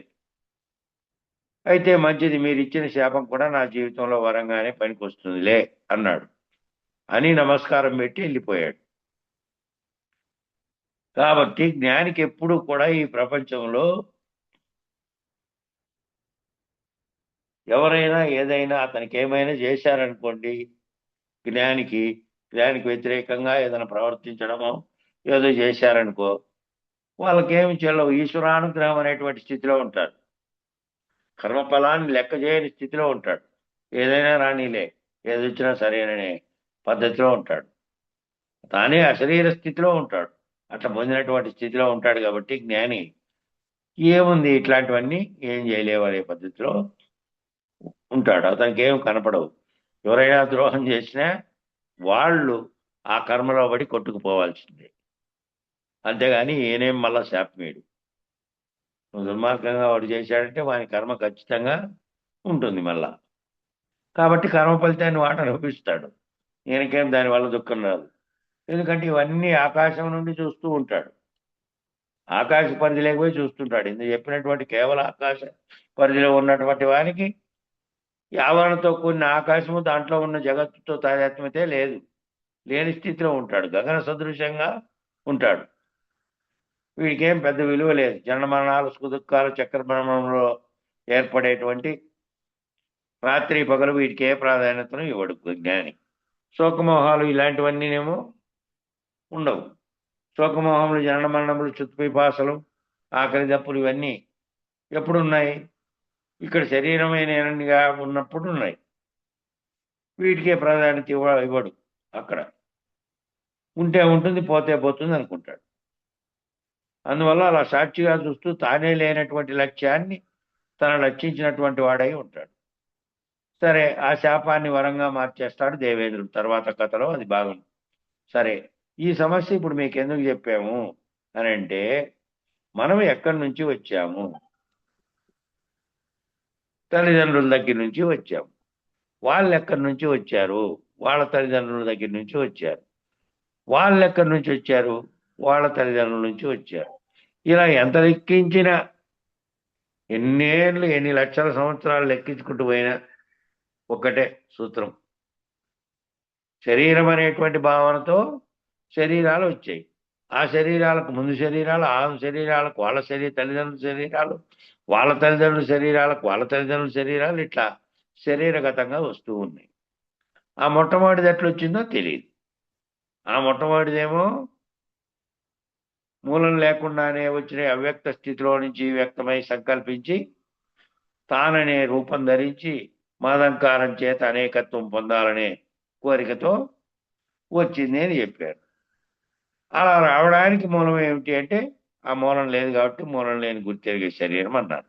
A: అయితే మంచిది, మీరు ఇచ్చిన శాపం కూడా నా జీవితంలో వరంగానే పనికి వస్తుందిలే అన్నాడు. అని నమస్కారం పెట్టి వెళ్ళిపోయాడు. కాబట్టి జ్ఞానికి ఎప్పుడు కూడా ఈ ప్రపంచంలో ఎవరైనా ఏదైనా అతనికి ఏమైనా చేశారనుకోండి, జ్ఞానికి వ్యతిరేకంగా ఏదైనా ప్రవర్తించడమో ఏదో చేశారనుకో, వాళ్ళకేమి చెల్లవు. ఈశ్వరానుగ్రహం అనేటువంటి స్థితిలో ఉంటాడు. కర్మఫలాన్ని లెక్క చేయని స్థితిలో ఉంటాడు. ఏదైనా రానిలే, ఏది వచ్చినా సరేననే పద్ధతిలో ఉంటాడు. తానే అశరీర స్థితిలో ఉంటాడు. అట్లా పొందినటువంటి స్థితిలో ఉంటాడు. కాబట్టి జ్ఞాని ఏముంది ఇట్లాంటివన్నీ ఏం చేయలేవు అనే పద్ధతిలో ఉంటాడు. అతనికి ఏం కనపడవు. ఎవరైనా ద్రోహం చేసినా వాళ్ళు ఆ కర్మలో పడి కొట్టుకుపోవాల్సిందే. అంతేగాని ఈయనేం మళ్ళా శాపమేడు. దుర్మార్గంగా వాడు చేశాడంటే వాని కర్మ ఖచ్చితంగా ఉంటుంది మళ్ళా. కాబట్టి కర్మ ఫలితాన్ని వాడు అనుభవిస్తాడు. ఈయనకేం దానివల్ల దుఃఖం రాదు. ఎందుకంటే ఇవన్నీ ఆకాశం నుండి చూస్తూ ఉంటాడు. ఆకాశ పరిధిలోకి పోయి చూస్తుంటాడు. ఇందుకు చెప్పినటువంటి కేవలం ఆకాశ పరిధిలో ఉన్నటువంటి వానికి ఈ ఆవరణతో కూడిన ఆకాశము, దాంట్లో ఉన్న జగత్తుతో తాదాత్మ్యతే లేదు. లేని స్థితిలో ఉంటాడు. గగన సదృశంగా ఉంటాడు. వీడికి ఏం పెద్ద విలువ లేదు. జనన మరణాలు, సుఖదుఖాలు, చక్రభ్రమణంలో ఏర్పడేటువంటి రాత్రి పగలు వీటికి ఏ ప్రాధాన్యతను ఇవ్వడు జ్ఞాని. శోకమోహాలు ఇలాంటివన్నీనేమో ఉండవు. శోకమోహములు, జనన మరణములు, చుత్తుపిపాసలు, ఆకలి దప్పులు ఇవన్నీ ఎప్పుడున్నాయి? ఇక్కడ శరీరమైనగా ఉన్నప్పుడు ఉన్నాయి. వీటికే ప్రాధాన్యత ఇవ్వడు. అక్కడ ఉంటే ఉంటుంది, పోతే పోతుంది అనుకుంటాడు. అందువల్ల అలా సాక్షిగా చూస్తూ తానే లేనటువంటి లక్ష్యాన్ని తన లక్షించినటువంటి వాడై ఉంటాడు. సరే, ఆ శాపాన్ని వరంగా మార్చేస్తాడు దేవేంద్రుడు తర్వాత కథలో. అది బాగుంది. సరే, ఈ సమస్య ఇప్పుడు మీకు ఎందుకు చెప్పాము అని అంటే, మనం ఎక్కడి నుంచి వచ్చాము? తల్లిదండ్రుల దగ్గర నుంచి వచ్చాము. వాళ్ళు ఎక్కడి నుంచి వచ్చారు? వాళ్ళ తల్లిదండ్రుల దగ్గర నుంచి వచ్చారు. వాళ్ళు ఎక్కడి నుంచి వచ్చారు? వాళ్ళ తల్లిదండ్రుల నుంచి వచ్చారు. ఇలా ఎంత లెక్కించినా, ఎన్నేళ్ళు, ఎన్ని లక్షల సంవత్సరాలు లెక్కించుకుంటూ పోయినా ఒక్కటే సూత్రం. శరీరం అనేటువంటి భావనతో శరీరాలు వచ్చాయి. ఆ శరీరాలకు ముందు శరీరాలు, ఆ శరీరాలకు వాళ్ళ తల్లిదండ్రుల శరీరాలు, వాళ్ళ తల్లిదండ్రుల శరీరాలకు వాళ్ళ తల్లిదండ్రుల శరీరాలు, ఇట్లా శరీరగతంగా వస్తూ ఉన్నాయి. ఆ మొట్టమొదటిది ఎట్లొచ్చిందో తెలియదు. ఆ మొట్టమొదటిదేమో మూలం లేకుండానే వచ్చిన అవ్యక్త స్థితిలో నుంచి వ్యక్తమై సంకల్పించి తాననే రూపం ధరించి మాదంకారం చేత అనేకత్వం పొందాలనే కోరికతో వచ్చింది అని చెప్పారు. అలా రావడానికి మూలం ఏమిటి అంటే, ఆ మూలం లేదు కాబట్టి మూలం లేని గుర్తెరిగే శరీరం అన్నారు.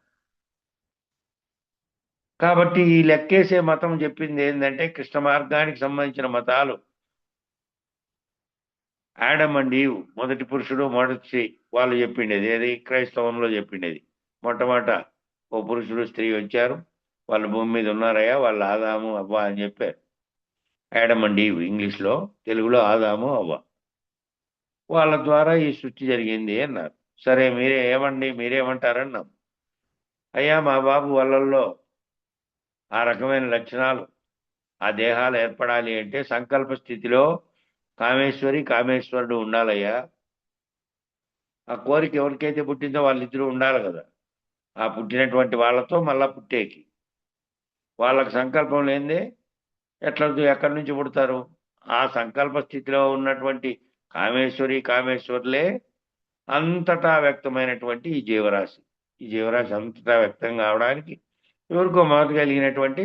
A: కాబట్టి ఈ లెక్కేసే మతం చెప్పింది ఏంటంటే, కృష్ణ మార్గానికి సంబంధించిన మతాలు ఆడమ్ అండ్ ఈవ్, మొదటి పురుషుడు మొదటి స్త్రీ, వాళ్ళు చెప్పిండేది ఏది? క్రైస్తవంలో చెప్పిండేది మొట్టమొదట ఓ పురుషుడు స్త్రీ వచ్చారు, వాళ్ళు భూమి మీద ఉన్నారయ్యా, వాళ్ళు ఆదాము అవ్వ అని చెప్పారు. ఆడమ్ అండ్ ఈవ్ ఇంగ్లీష్లో, తెలుగులో ఆదాము అవ్వ. వాళ్ళ ద్వారా ఈ సృష్టి జరిగింది అన్నారు. సరే, మీరేమంటారన్నాం. అయ్యా, మా బాబు వాళ్ళల్లో ఆ రకమైన లక్షణాలు, ఆ దేహాలు ఏర్పడాలి అంటే సంకల్ప స్థితిలో కామేశ్వరుడు ఉండాలయ్యా. ఆ కోరిక ఎవరికైతే పుట్టిందో వాళ్ళిద్దరూ ఉండాలి కదా. ఆ పుట్టినటువంటి వాళ్ళతో మళ్ళా పుట్టేకి వాళ్ళకి సంకల్పం లేనిదే ఎక్కడి నుంచి పుడతారు? ఆ సంకల్ప స్థితిలో ఉన్నటువంటి కామేశ్వరులే అంతటా వ్యక్తమైనటువంటి ఈ జీవరాశి అంతటా వ్యక్తం కావడానికి ఎవరికో మొదట కలిగినటువంటి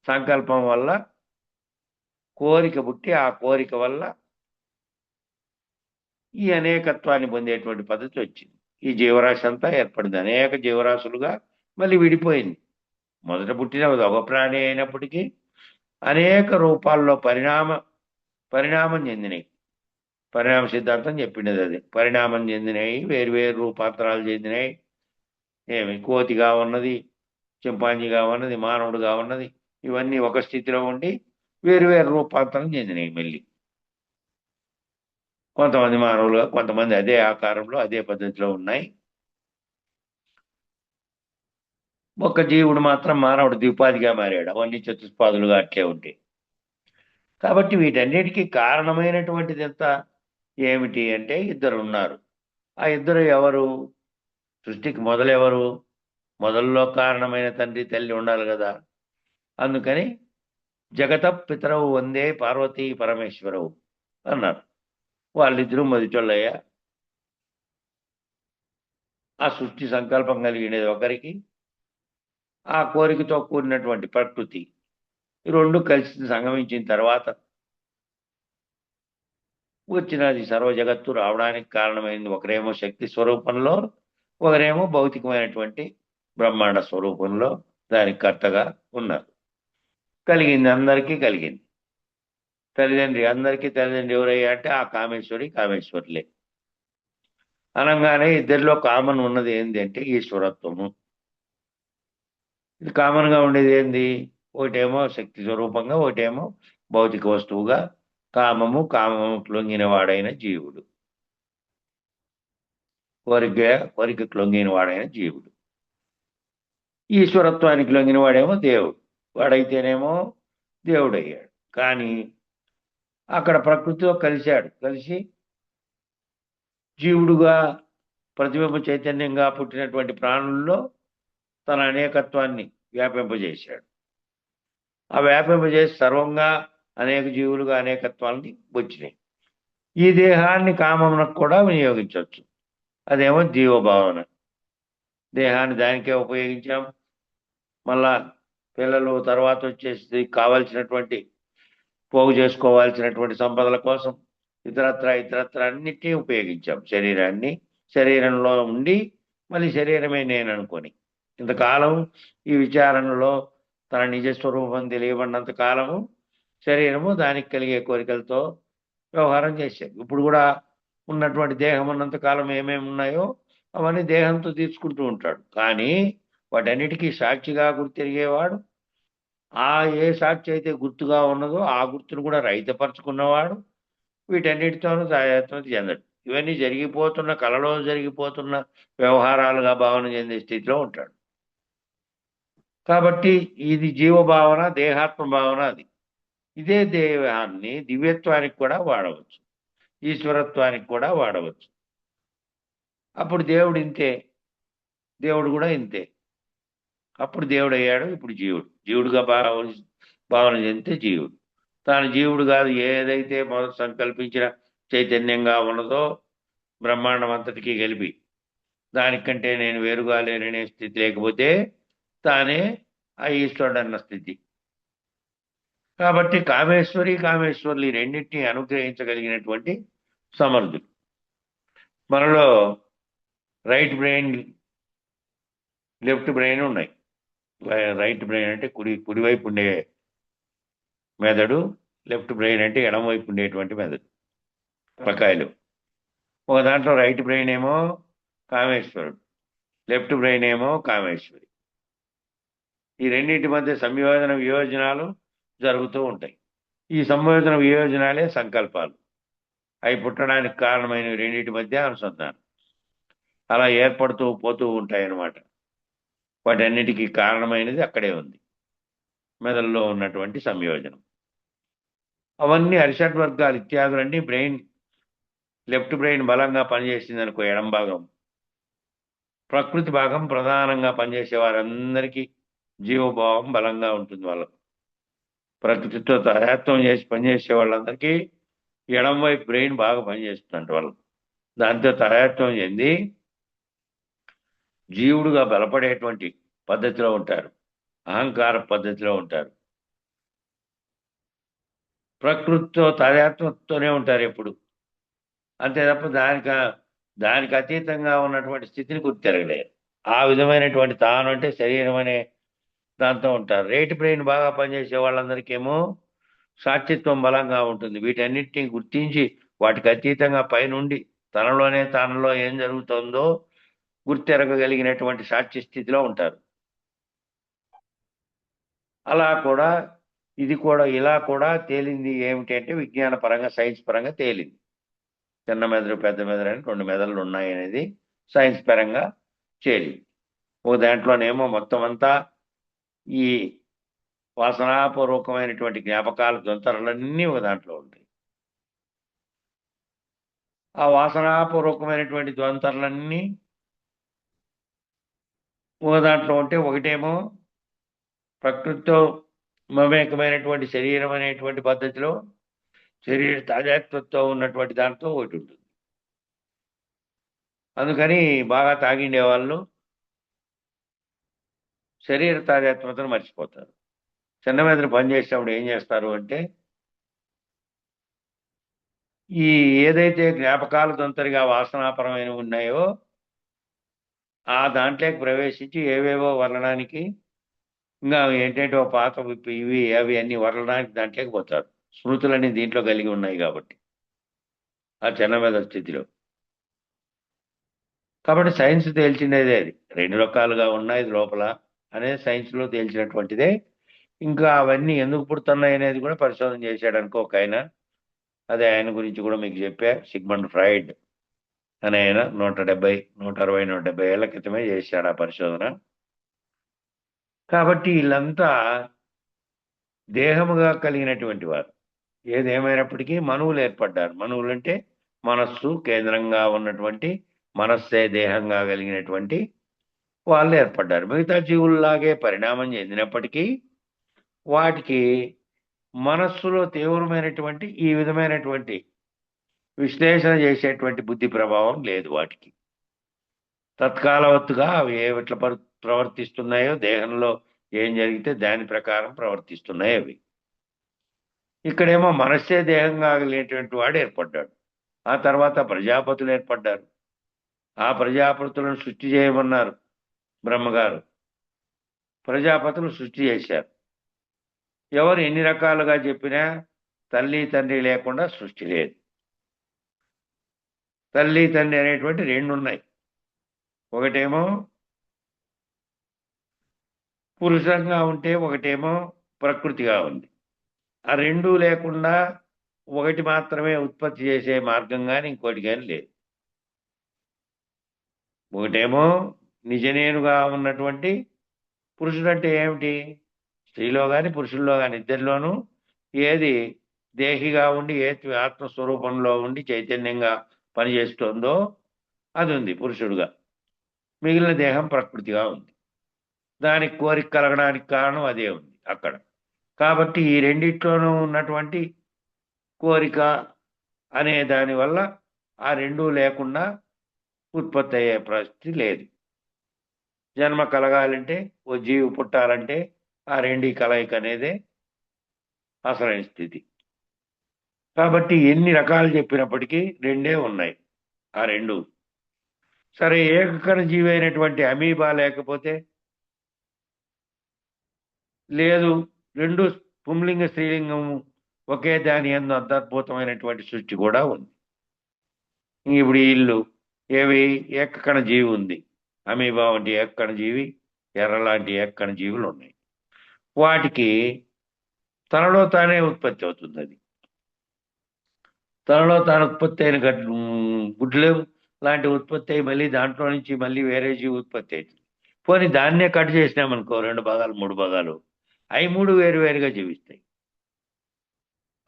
A: సంకల్పం వల్ల కోరిక పుట్టి, ఆ కోరిక వల్ల ఈ అనేకత్వాన్ని పొందేటువంటి పద్ధతి వచ్చింది. ఈ జీవరాశి అంతా ఏర్పడింది. అనేక జీవరాశులుగా మళ్ళీ విడిపోయింది. మొదట పుట్టిన ఒక ప్రాణి అయినప్పటికీ అనేక రూపాల్లో పరిణామం చెందినాయి. పరిణామ సిద్ధాంతం చెప్పిండేది అది. పరిణామం చెందినాయి, వేరు రూపాంతరాలు చెందినాయి. కోతిగా ఉన్నది, చింపాంజీగా ఉన్నది, మానవుడుగా ఉన్నది, ఇవన్నీ ఒక స్థితిలో ఉండి వేరు రూపాంతరం చెందినాయి. మళ్ళీ కొంతమంది మానవులుగా, కొంతమంది అదే ఆకారంలో అదే పద్ధతిలో ఉన్నాయి. ఒక్క జీవుడు మాత్రం మానవుడు ద్విపాదిగా మారాడు. అవన్నీ చతుష్పాదులుగా అట్లే ఉంటాయి. కాబట్టి వీటన్నిటికీ కారణమైనటువంటిది ఎంత ఏమిటి అంటే ఇద్దరు ఉన్నారు. ఆ ఇద్దరు ఎవరు? సృష్టికి మొదలెవరు? మొదల్లో కారణమైన తండ్రి తల్లి ఉండాలి కదా. అందుకని జగత పితరవు వందే పార్వతీ పరమేశ్వరవు అన్నారు. వాళ్ళిద్దరూ మొదటిళ్ళయ్యా. ఆ సృష్టి సంకల్పం కలిగినది ఒకరికి, ఆ కోరికతో కూడినటువంటి ప్రకృతి, ఈ రెండు కలిసి సంగమించిన తర్వాత వచ్చినది సర్వ జగత్తు రావడానికి కారణమైంది. ఒకరేమో శక్తి స్వరూపంలో, ఒకరేమో భౌతికమైనటువంటి బ్రహ్మాండ స్వరూపంలో దానికి కర్తగా ఉన్నారు. కలిగింది, అందరికీ కలిగింది. తల్లిదండ్రి, అందరికీ తల్లిదండ్రి ఎవరయ్యా అంటే ఆ కామేశ్వరి కామేశ్వరులే. అనగానే ఇద్దరిలో కామన్ ఉన్నది ఏంది అంటే ఈశ్వరత్వము. ఇది కామన్గా ఉండేది ఏంది? ఒకటేమో శక్తి స్వరూపంగా, ఒకటేమో భౌతిక వస్తువుగా. కామము లొంగిన వాడైన జీవుడు, కోరిక లొంగిన వాడైన జీవుడు. ఈశ్వరత్వానికి లొంగిన వాడేమో దేవుడు. వాడైతేనేమో దేవుడయ్యాడు. కానీ అక్కడ ప్రకృతితో కలిసి జీవుడుగా ప్రతిబింబ చైతన్యంగా పుట్టినటువంటి ప్రాణుల్లో తన అనేకత్వాన్ని వ్యాపింపజేశాడు. ఆ వ్యాపింపజేసి సర్వంగా అనేక జీవులుగా అనేకత్వాలని వచ్చినాయి. ఈ దేహాన్ని కామమునకు కూడా వినియోగించవచ్చు. అదేమో జీవభావన. దేహాన్ని దానికే ఉపయోగించాం. మళ్ళా పిల్లలు తర్వాత వచ్చేసి కావాల్సినటువంటి పోగు చేసుకోవాల్సినటువంటి సంపదల కోసం ఇతరత్ర అన్నిటినీ ఉపయోగించాం. శరీరంలో ఉండి మళ్ళీ శరీరమే నేను అనుకొని ఇంతకాలం ఈ విచారణలో తన నిజస్వరూపం తెలియబడినంత కాలము శరీరము దానికి కలిగే కోరికలతో వ్యవహారం చేశాడు. ఇప్పుడు కూడా ఉన్నటువంటి దేహం ఉన్నంత కాలం ఏమేమి ఉన్నాయో అవన్నీ దేహంతో తీసుకుంటూ ఉంటాడు. కానీ వాటన్నిటికీ సాక్షిగా గుర్తిరిగేవాడు, ఏ సాక్షి అయితే గుర్తుగా ఉన్నదో ఆ గుర్తును కూడా రహితపరుచుకున్నవాడు, వీటన్నిటితోనూ తాదాత్మ్యం చెందడు. ఇవన్నీ జరిగిపోతున్న కళలో జరిగిపోతున్న వ్యవహారాలుగా భావన చెందే స్థితిలో ఉంటాడు. కాబట్టి ఇది జీవభావన, దేహాత్మ భావన. అది ఇదే దేహాన్ని దివ్యత్వానికి కూడా వాడవచ్చు, ఈశ్వరత్వానికి కూడా వాడవచ్చు. అప్పుడు దేవుడు ఇంతే, దేవుడు కూడా ఇంతే. అప్పుడు దేవుడు అయ్యాడు, ఇప్పుడు జీవుడుగా భావన చెందితే జీవుడు. తాను జీవుడు కాదు, ఏదైతే మొదట సంకల్పించిన చైతన్యంగా ఉన్నదో బ్రహ్మాండం అంతటికీ కలిపి దానికంటే నేను వేరుగా లేననే స్థితి లేకపోతే తానే ఆ ఈశ్వరుడు అన్న స్థితి. కాబట్టి కామేశ్వరులు ఈ రెండింటినీ అనుగ్రహించగలిగినటువంటి సమర్థులు. మనలో రైట్ బ్రెయిన్, లెఫ్ట్ బ్రెయిన్ ఉన్నాయి. రైట్ బ్రెయిన్ అంటే కుడివైపు ఉండే మెదడు, లెఫ్ట్ బ్రెయిన్ అంటే ఎడమవైపు ఉండేటువంటి మెదడు, పకాయలు. ఒక దాంట్లో రైట్ బ్రెయిన్ ఏమో కామేశ్వరుడు, లెఫ్ట్ బ్రెయిన్ ఏమో కామేశ్వరి. ఈ రెండింటి మధ్య సంయోజన వియోజనాలు జరుగుతూ ఉంటాయి. ఈ సంయోజన వియోజనాలే సంకల్పాలు. అవి పుట్టడానికి కారణమైన రెండింటి మధ్య అనుసంధానం అలా ఏర్పడుతూ పోతూ ఉంటాయన్నమాట. వాటన్నిటికీ కారణమైనది అక్కడే ఉంది, మెదడులో ఉన్నటువంటి సంయోజనం. అవన్నీ అరిషడ్ వర్గాలు ఇత్యాదులన్నీ లెఫ్ట్ బ్రెయిన్ బలంగా పనిచేసింది అనుకో, ఎడం భాగం, ప్రకృతి భాగం ప్రధానంగా పనిచేసే వారందరికీ జీవభావం బలంగా ఉంటుంది. వాళ్ళకు ప్రకృతితో తాదాత్మ్యం చేసి పనిచేసే వాళ్ళందరికీ ఎడం వైపు బ్రెయిన్ బాగా పనిచేస్తుందంట. వాళ్ళు దాంతో తాదాత్మ్యం చెంది జీవుడుగా బలపడేటువంటి పద్ధతిలో ఉంటారు, అహంకార పద్ధతిలో ఉంటారు, ప్రకృతితో తాదాత్మ్యంతోనే ఉంటారు ఎప్పుడు. అంతే తప్ప దానికి అతీతంగా ఉన్నటువంటి స్థితిని గుర్తిరగలేరు. ఆ విధమైనటువంటి తాను అంటే శరీరం అనే దాంతో ఉంటారు. రైట్ బ్రెయిన్ బాగా పనిచేసే వాళ్ళందరికేమో సాక్షిత్వం బలంగా ఉంటుంది. వీటన్నిటిని గుర్తించి వాటికి అతీతంగా పైనుండి తనలో ఏం జరుగుతుందో గుర్తెరగగలిగినటువంటి సాక్షి స్థితిలో ఉంటారు. ఇలా కూడా తేలింది ఏమిటి అంటే విజ్ఞాన పరంగా, సైన్స్ పరంగా తేలింది. చిన్న మెదడు, పెద్ద మెదడు అని 2 మెదడులు ఉన్నాయనేది సైన్స్ పరంగా చేరింది. ఓ దాంట్లోనేమో మొత్తం అంతా ఈ వాసనాపూర్వకమైనటువంటి జ్ఞాపకాల దొంతరలన్నీ ఒక దాంట్లో ఉంటాయి. ఆ వాసనాపూర్వకమైనటువంటి దొంతరలన్నీ ఒక దాంట్లో ఉంటే ఒకటేమో ప్రకృతితో మమేకమైనటువంటి శరీరం అనేటువంటి పద్ధతిలో శరీర తాజాత్వంతో ఉన్నటువంటి దాంతో ఒకటి ఉంటుంది. అందుకని బాగా తాగిండే వాళ్ళు శరీర తాజాత్మతను మర్చిపోతారు. చిన్న మెదడు పనిచేసేటప్పుడు ఏం చేస్తారు అంటే ఈ ఏదైతే జ్ఞాపకాలు తొంతరిగా వాసనాపరమైనవి ఉన్నాయో ఆ దాంట్లోకి ప్రవేశించి ఏవేవో వర్ణడానికి ఇంకా ఏంటంటే పాత ఇవి అవి అన్ని వర్ణడానికి దాంట్లోకి పోతారు. స్మృతులన్నీ దీంట్లో కలిగి ఉన్నాయి కాబట్టి ఆ చిన్న మెదడు స్థితిలో. కాబట్టి సైన్స్ తేల్చినదే అది. 2 రకాలుగా ఉన్నాయి లోపల అనేది సైన్స్లో తేల్చినటువంటిదే. ఇంకా అవన్నీ ఎందుకు పుడుతున్నాయి అనేది కూడా పరిశోధన చేశాడు అనుకో ఒక ఆయన. అదే ఆయన గురించి కూడా మీకు చెప్పా. సిగ్మండ్ ఫ్రాయిడ్ అనే ఆయన 160-170 ఏళ్ల క్రితమే చేశాడు ఆ పరిశోధన. కాబట్టి వీళ్ళంతా దేహముగా కలిగినటువంటి వారు. ఏదేమైనప్పటికీ మనువులు ఏర్పడ్డారు. మనువులు అంటే మనస్సు కేంద్రంగా ఉన్నటువంటి, మనస్సే దేహంగా కలిగినటువంటి వాళ్ళు ఏర్పడ్డారు. మిగతా జీవుల్లాగే పరిణామం చెందినప్పటికీ వాటికి మనస్సులో తీవ్రమైనటువంటి ఈ విధమైనటువంటి విశ్లేషణ చేసేటువంటి బుద్ధి ప్రభావం లేదు వాటికి. తత్కాలవత్తుగా అవి ఎట్లా ప్రవర్తిస్తున్నాయో, దేహంలో ఏం జరిగితే దాని ప్రకారం ప్రవర్తిస్తున్నాయి అవి. ఇక్కడేమో మనస్సే దేహంగా కలిగినటువంటి వాడు ఏర్పడ్డాడు. ఆ తర్వాత ప్రజాపతులు ఏర్పడ్డారు. ఆ ప్రజాపతులను సృష్టి చేయమన్నారు బ్రహ్మగారు. ప్రజాపతులు సృష్టి చేశారు. ఎవరు ఎన్ని రకాలుగా చెప్పినా తల్లి తండ్రి లేకుండా సృష్టి లేదు. తల్లి తండ్రి అనేటువంటి 2 ఉన్నాయి. ఒకటేమో పురుషంగా ఉంటే ఒకటేమో ప్రకృతిగా ఉంది. ఆ 2 లేకుండా ఒకటి మాత్రమే ఉత్పత్తి చేసే మార్గం కానీ ఇంకోటి కానీ లేదు. ఒకటేమో నిజనేనుగా ఉన్నటువంటి పురుషుడు అంటే ఏమిటి? స్త్రీలో కానీ పురుషుల్లో కానీ ఇద్దరిలోనూ ఏది దేహిగా ఉండి ఏ ఆత్మస్వరూపంలో ఉండి చైతన్యంగా పనిచేస్తుందో అది ఉంది పురుషుడుగా. మిగిలిన దేహం ప్రకృతిగా ఉంది. దానికి కోరిక కలగడానికి కారణం అదే ఉంది అక్కడ. కాబట్టి ఈ రెండిట్లోనూ ఉన్నటువంటి కోరిక అనే దానివల్ల ఆ 2 లేకుండా ఉత్పత్తి అయ్యే పరిస్థితి లేదు. జన్మ కలగాలంటే ఓ జీవి పుట్టాలంటే ఆ 2 కలయిక అనేదే అసలైన స్థితి. కాబట్టి ఎన్ని రకాలు చెప్పినప్పటికీ 2 ఉన్నాయి. ఆ 2 సరే ఏకకణ జీవి అయినటువంటి అమీబా లేకపోతే లేదు. 2 పుంలింగ స్త్రీలింగం ఒకే దాని యందు అద్భుతమైనటువంటి సృష్టి కూడా ఉంది. ఇప్పుడు ఇల్లు ఏవి ఏకకణ జీవి ఉంది. అమీబా వంటి ఏకకణ జీవి, ఎర్ర లాంటి ఏకకణ జీవులు ఉన్నాయి. వాటికి తనలో తానే ఉత్పత్తి అవుతుంది. అది తనలో తాను ఉత్పత్తి అయిన గుడ్లు లాంటి ఉత్పత్తి అయ్యి మళ్ళీ దాంట్లో నుంచి మళ్ళీ వేరే జీవి ఉత్పత్తి అవుతుంది. పోనీ దాన్నే కట్ చేసినామనుకో 2 భాగాలు 3 భాగాలు, అవి 3 వేరువేరుగా జీవిస్తాయి.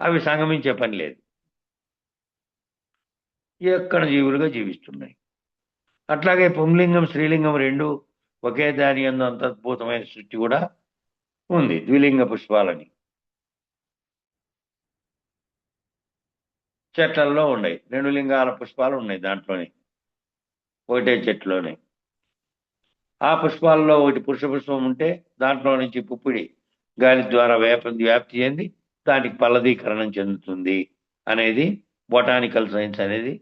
A: అవి సంగమించే పని లేదు. ఎక్కడ జీవులుగా జీవిస్తున్నాయి. అట్లాగే పుంలింగం స్త్రీలింగం 2 ఒకే దాని యందు అంతర్భూతమైన సృష్టి కూడా ఉంది. ద్విలింగ పుష్పాలని చెట్లల్లో ఉన్నాయి. 2 లింగాల పుష్పాలు ఉన్నాయి దాంట్లోనే, ఒకటే చెట్టులోనే. ఆ పుష్పాలలో ఒకటి పురుష పుష్పం ఉంటే దాంట్లో నుంచి పుప్పిడి గాలి ద్వారా వ్యాప్తి చెంది దానికి ఫలదీకరణం చెందుతుంది అనేది బొటానికల్ సైన్స్ అనేది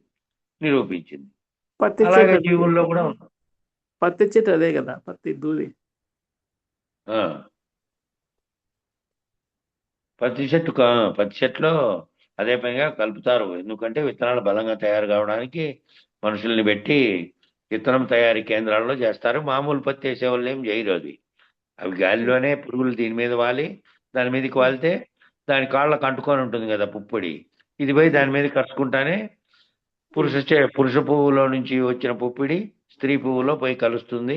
A: నిరూపించింది.
F: పత్తి
A: అలాగే
F: చెట్టు
A: జీవుల్లో కూడా ఉంది.
F: పత్తి చెట్టు అదే కదా, పత్తి దూది.
A: పత్తి చెట్టులో అదే పనిగా కలుపుతారు. ఎందుకంటే విత్తనాలు బలంగా తయారు కావడానికి మనుషుల్ని పెట్టి విత్తనం తయారీ కేంద్రాల్లో చేస్తారు. మామూలు పత్తి వేసే వాళ్ళు ఏం చేయరు. అవి గాలిలోనే పురుగులు దీని మీద వాలి దాని మీదకి వాలితే దాని కాళ్ళకు అంటుకొని ఉంటుంది కదా పుప్పొడి. ఇది పోయి దాని మీద కరుచుకుంటానే పురుష పువ్వులో నుంచి వచ్చిన పుప్పిడి స్త్రీ పువ్వులో పోయి కలుస్తుంది.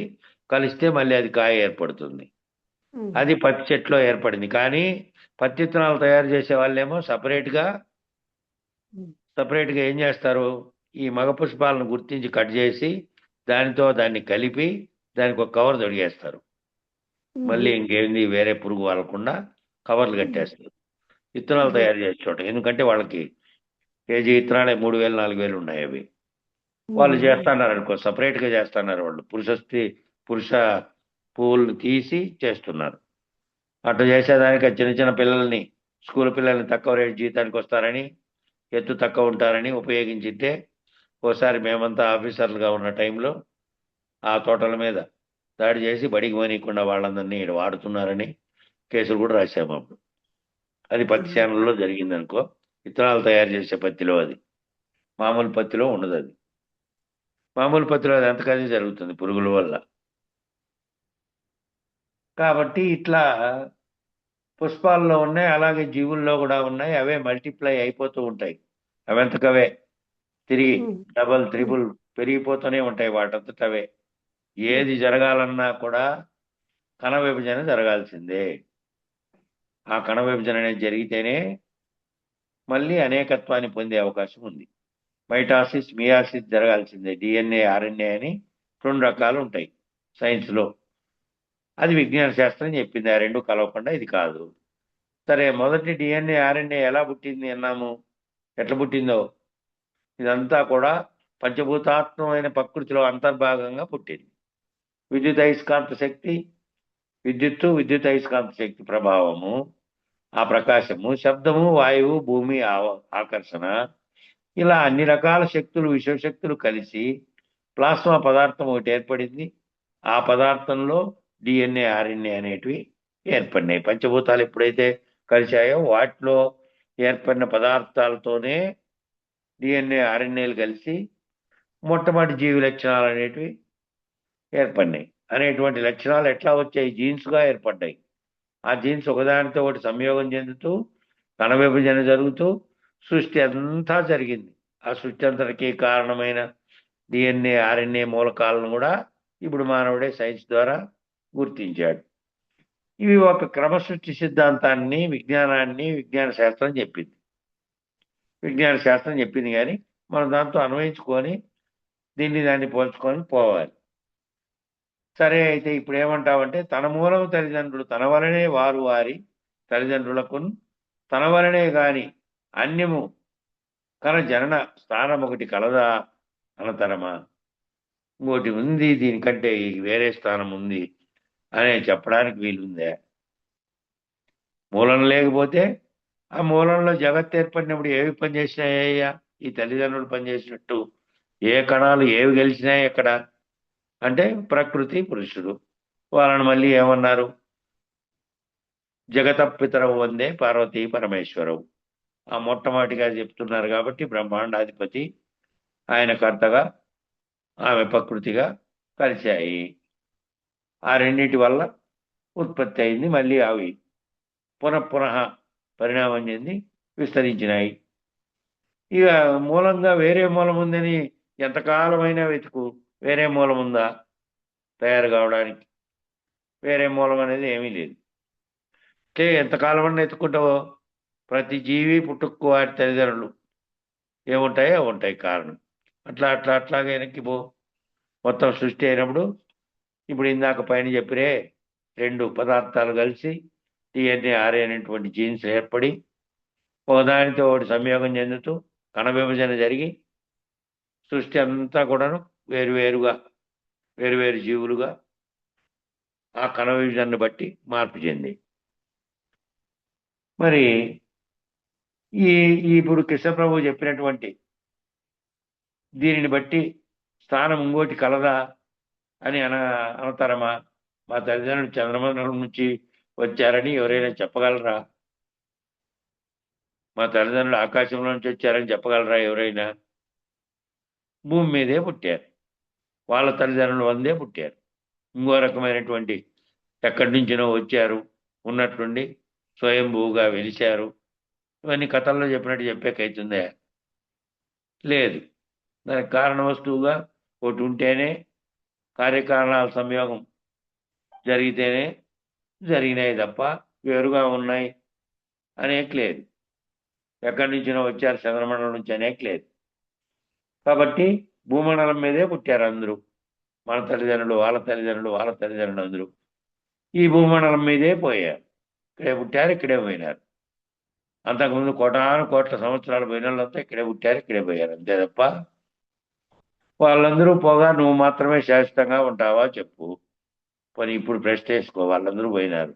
A: కలిస్తే మళ్ళీ అది కాయ ఏర్పడుతుంది. అది పత్తి చెట్లో ఏర్పడింది. కానీ పత్తి విత్తనాలు తయారు చేసే వాళ్ళేమో సపరేట్గా ఏం చేస్తారు, ఈ మగ పుష్పాలను గుర్తించి కట్ చేసి దానితో దాన్ని కలిపి దానికి ఒక కవర్ తొడిగేస్తారు. మళ్ళీ ఇంకేంది వేరే పురుగు వాలకుండా కవర్లు కట్టేస్తారు విత్తనాలు తయారు చేసే చోట. ఎందుకంటే వాళ్ళకి కేజీ విత్తనాలే 3000 4000 ఉన్నాయి. అవి వాళ్ళు చేస్తున్నారు అనుకో, సపరేట్గా చేస్తున్నారు. వాళ్ళు పురుష పువ్వులను తీసి చేస్తున్నారు. అట్లా చేసేదానికి చిన్న చిన్న పిల్లల్ని, స్కూల్ పిల్లల్ని తక్కువ రేటు జీతానికి వస్తారని, ఎత్తు తక్కువ ఉంటారని ఉపయోగించితే, ఓసారి మేమంతా ఆఫీసర్లుగా ఉన్న టైంలో ఆ తోటల మీద దాడి చేసి బడికి పోనీయకుండా వాళ్ళందరినీ ఇక్కడ వాడుతున్నారని కేసులు కూడా రాశాము అప్పుడు. అది పత్తి చేనుల్లో జరిగింది అనుకో. విత్తనాలు తయారు చేసే పత్తిలో, అది మామూలు పత్తిలో ఉండదు. అది మామూలు పత్తిలో అది ఎంతకది జరుగుతుంది పురుగుల వల్ల. కాబట్టి ఇట్లా పుష్పాల్లో ఉన్నాయి, అలాగే జీవుల్లో కూడా ఉన్నాయి. అవే మల్టిప్లై అయిపోతూ ఉంటాయి. అవంతకవే తిరిగి డబల్ త్రిబుల్ పెరిగిపోతూనే ఉంటాయి వాటంతట అవే. ఏది జరగాలన్నా కూడా కణ విభజన జరగాల్సిందే. ఆ కణ విభజన అనేది జరిగితేనే మళ్ళీ అనేకత్వాన్ని పొందే అవకాశం ఉంది. మైటాసిస్, మియాసిస్ జరగాల్సిందే. డిఎన్ఏ, ఆర్ఎన్ఏ అని 2 రకాలు ఉంటాయి సైన్స్లో. అది విజ్ఞాన శాస్త్రం చెప్పింది. ఆ 2 కలవకుండా ఇది కాదు. సరే, మొదటి డిఎన్ఏ, ఆర్ఎన్ఏ ఎలా పుట్టింది అన్నాము. ఎట్లా పుట్టిందో ఇదంతా కూడా పంచభూతాత్మకమైన ప్రకృతిలో అంతర్భాగంగా పుట్టింది. విద్యుత్ అయస్కాంత శక్తి ప్రభావము, ఆ ప్రకాశము, శబ్దము, వాయువు, భూమి ఆకర్షణ, ఇలా అన్ని రకాల శక్తులు, విశ్వశక్తులు కలిసి ప్లాస్మా పదార్థం ఒకటి ఏర్పడింది. ఆ పదార్థంలో డిఎన్ఏ, ఆర్ఎన్ఏ అనేటివి ఏర్పడినాయి. పంచభూతాలు ఎప్పుడైతే కలిశాయో వాటిలో ఏర్పడిన పదార్థాలతోనే డిఎన్ఏ, ఆర్ఎన్ఏలు కలిసి మొట్టమొదటి జీవి లక్షణాలు అనేటివి ఏర్పడినాయి. అనేటువంటి లక్షణాలు ఎట్లా వచ్చాయి? జీన్స్గా ఏర్పడ్డాయి. ఆ జీన్స్ ఒకదానితో ఒకటి సంయోగం చెందుతూ కణ విభజన జరుగుతూ సృష్టి అంతా జరిగింది. ఆ సృష్టి అంతటికీ కారణమైన డిఎన్ఏ, ఆర్ఎన్ఏ మూలకాలను కూడా ఇప్పుడు మానవుడే సైన్స్ ద్వారా గుర్తించాడు. ఇవి ఒక క్రమసృష్టి సిద్ధాంతాన్ని, విజ్ఞాన శాస్త్రం చెప్పింది. కానీ మనం దాంతో అన్వయించుకొని దాన్ని పోల్చుకొని పోవాలి. సరే, అయితే ఇప్పుడు ఏమంటామంటే, తన మూలం తల్లిదండ్రులు తన వలనే వారు వారి తల్లిదండ్రులకు తన వలనే గాని అన్యము కన జనన స్థానం ఒకటి కలదా అనతరమా? ఇంకోటి ఉంది, దీనికంటే వేరే స్థానం ఉంది అనే చెప్పడానికి వీలుందే? మూలం లేకపోతే ఆ మూలంలో జగత్ ఏర్పడినప్పుడు ఏవి పనిచేసినాయ్యా? ఈ తల్లిదండ్రులు పనిచేసినట్టు ఏ కణాలు ఏవి గెలిచినాయి ఎక్కడ అంటే ప్రకృతి, పురుషుడు. వాళ్ళని మళ్ళీ ఏమన్నారు? జగత పితరవు వందే పార్వతీ పరమేశ్వరవు. ఆ మొట్టమొదటిగా చెప్తున్నారు కాబట్టి బ్రహ్మాండాధిపతి, ఆయన కర్తగా, ఆమె ప్రకృతిగా కలిశాయి. ఆ రెండింటి వల్ల ఉత్పత్తి అయింది. మళ్ళీ అవి పునః పరిణామం చెంది విస్తరించినాయి. ఇక మూలంగా వేరే మూలం ఉందని ఎంతకాలమైనా వెతుకు, వేరే మూలం ఉందా తయారు కావడానికి? వేరే మూలం అనేది ఏమీ లేదు. ఎంతకాలం అన్నా ఎత్తుకుంటావో, ప్రతి జీవి పుట్టుకు వారి తల్లిదండ్రులు ఏముంటాయో ఉంటాయి కారణం. అట్లాగే వెనక్కి పో. మొత్తం సృష్టి అయినప్పుడు ఇప్పుడు ఇందాక పైన చెప్పిరే 2 పదార్థాలు కలిసి డిఎన్ఏ, ఆర్ఎన్ఏ అనేటువంటి జీన్స్ ఏర్పడి ఒకదానితో ఒకటి సంయోగం చెందుతూ కణ విభజన జరిగి సృష్టి అంతా కూడాను వేరువేరు జీవులుగా ఆ కణ విభజనను బట్టి మార్పు చెంది. మరి ఇప్పుడు కృష్ణప్రభు చెప్పినటువంటి దీనిని బట్టి స్థానం ఇంకోటి కలదా అని అనతరమా? మా తల్లిదండ్రులు చంద్రమండలం నుంచి వచ్చారని ఎవరైనా చెప్పగలరా? మా తల్లిదండ్రులు ఆకాశంలో నుంచి వచ్చారని చెప్పగలరా ఎవరైనా? భూమి మీదే పుట్టారు. వాళ్ళ తల్లిదండ్రులు వందే పుట్టారు. ఇంకో రకమైనటువంటి ఎక్కడి నుంచినో వచ్చారు, ఉన్నట్లుండి స్వయంభూగా వెలిశారు. ఇవన్నీ కథల్లో చెప్పినట్టు చెప్పేకైతుందే? లేదు. దానికి కారణ వస్తువుగా ఒకటి ఉంటేనే, కార్యకారణాల సంయోగం జరిగితేనే జరిగినాయి తప్ప వేరుగా ఉన్నాయి అనేకలేదు. ఎక్కడి నుంచినో వచ్చారు చంద్రమండలం నుంచి అనేకలేదు. కాబట్టి భూమండలం మీదే పుట్టారు అందరూ. మన తల్లిదండ్రులు, వాళ్ళ తల్లిదండ్రులు, వాళ్ళ తల్లిదండ్రులు అందరూ ఈ భూమండలం మీదే పోయారు. ఇక్కడే పుట్టారు, ఇక్కడే పోయినారు. అంతకుముందు కోటాను కోట్ల సంవత్సరాలు పోయిన వాళ్ళంతా ఇక్కడే పుట్టారు, ఇక్కడే పోయారు. అంతే తప్ప వాళ్ళందరూ పోగా నువ్వు మాత్రమే శాశ్వతంగా ఉంటావా చెప్పు. పని ఇప్పుడు ప్రశ్న వేసుకో. వాళ్ళందరూ పోయినారు,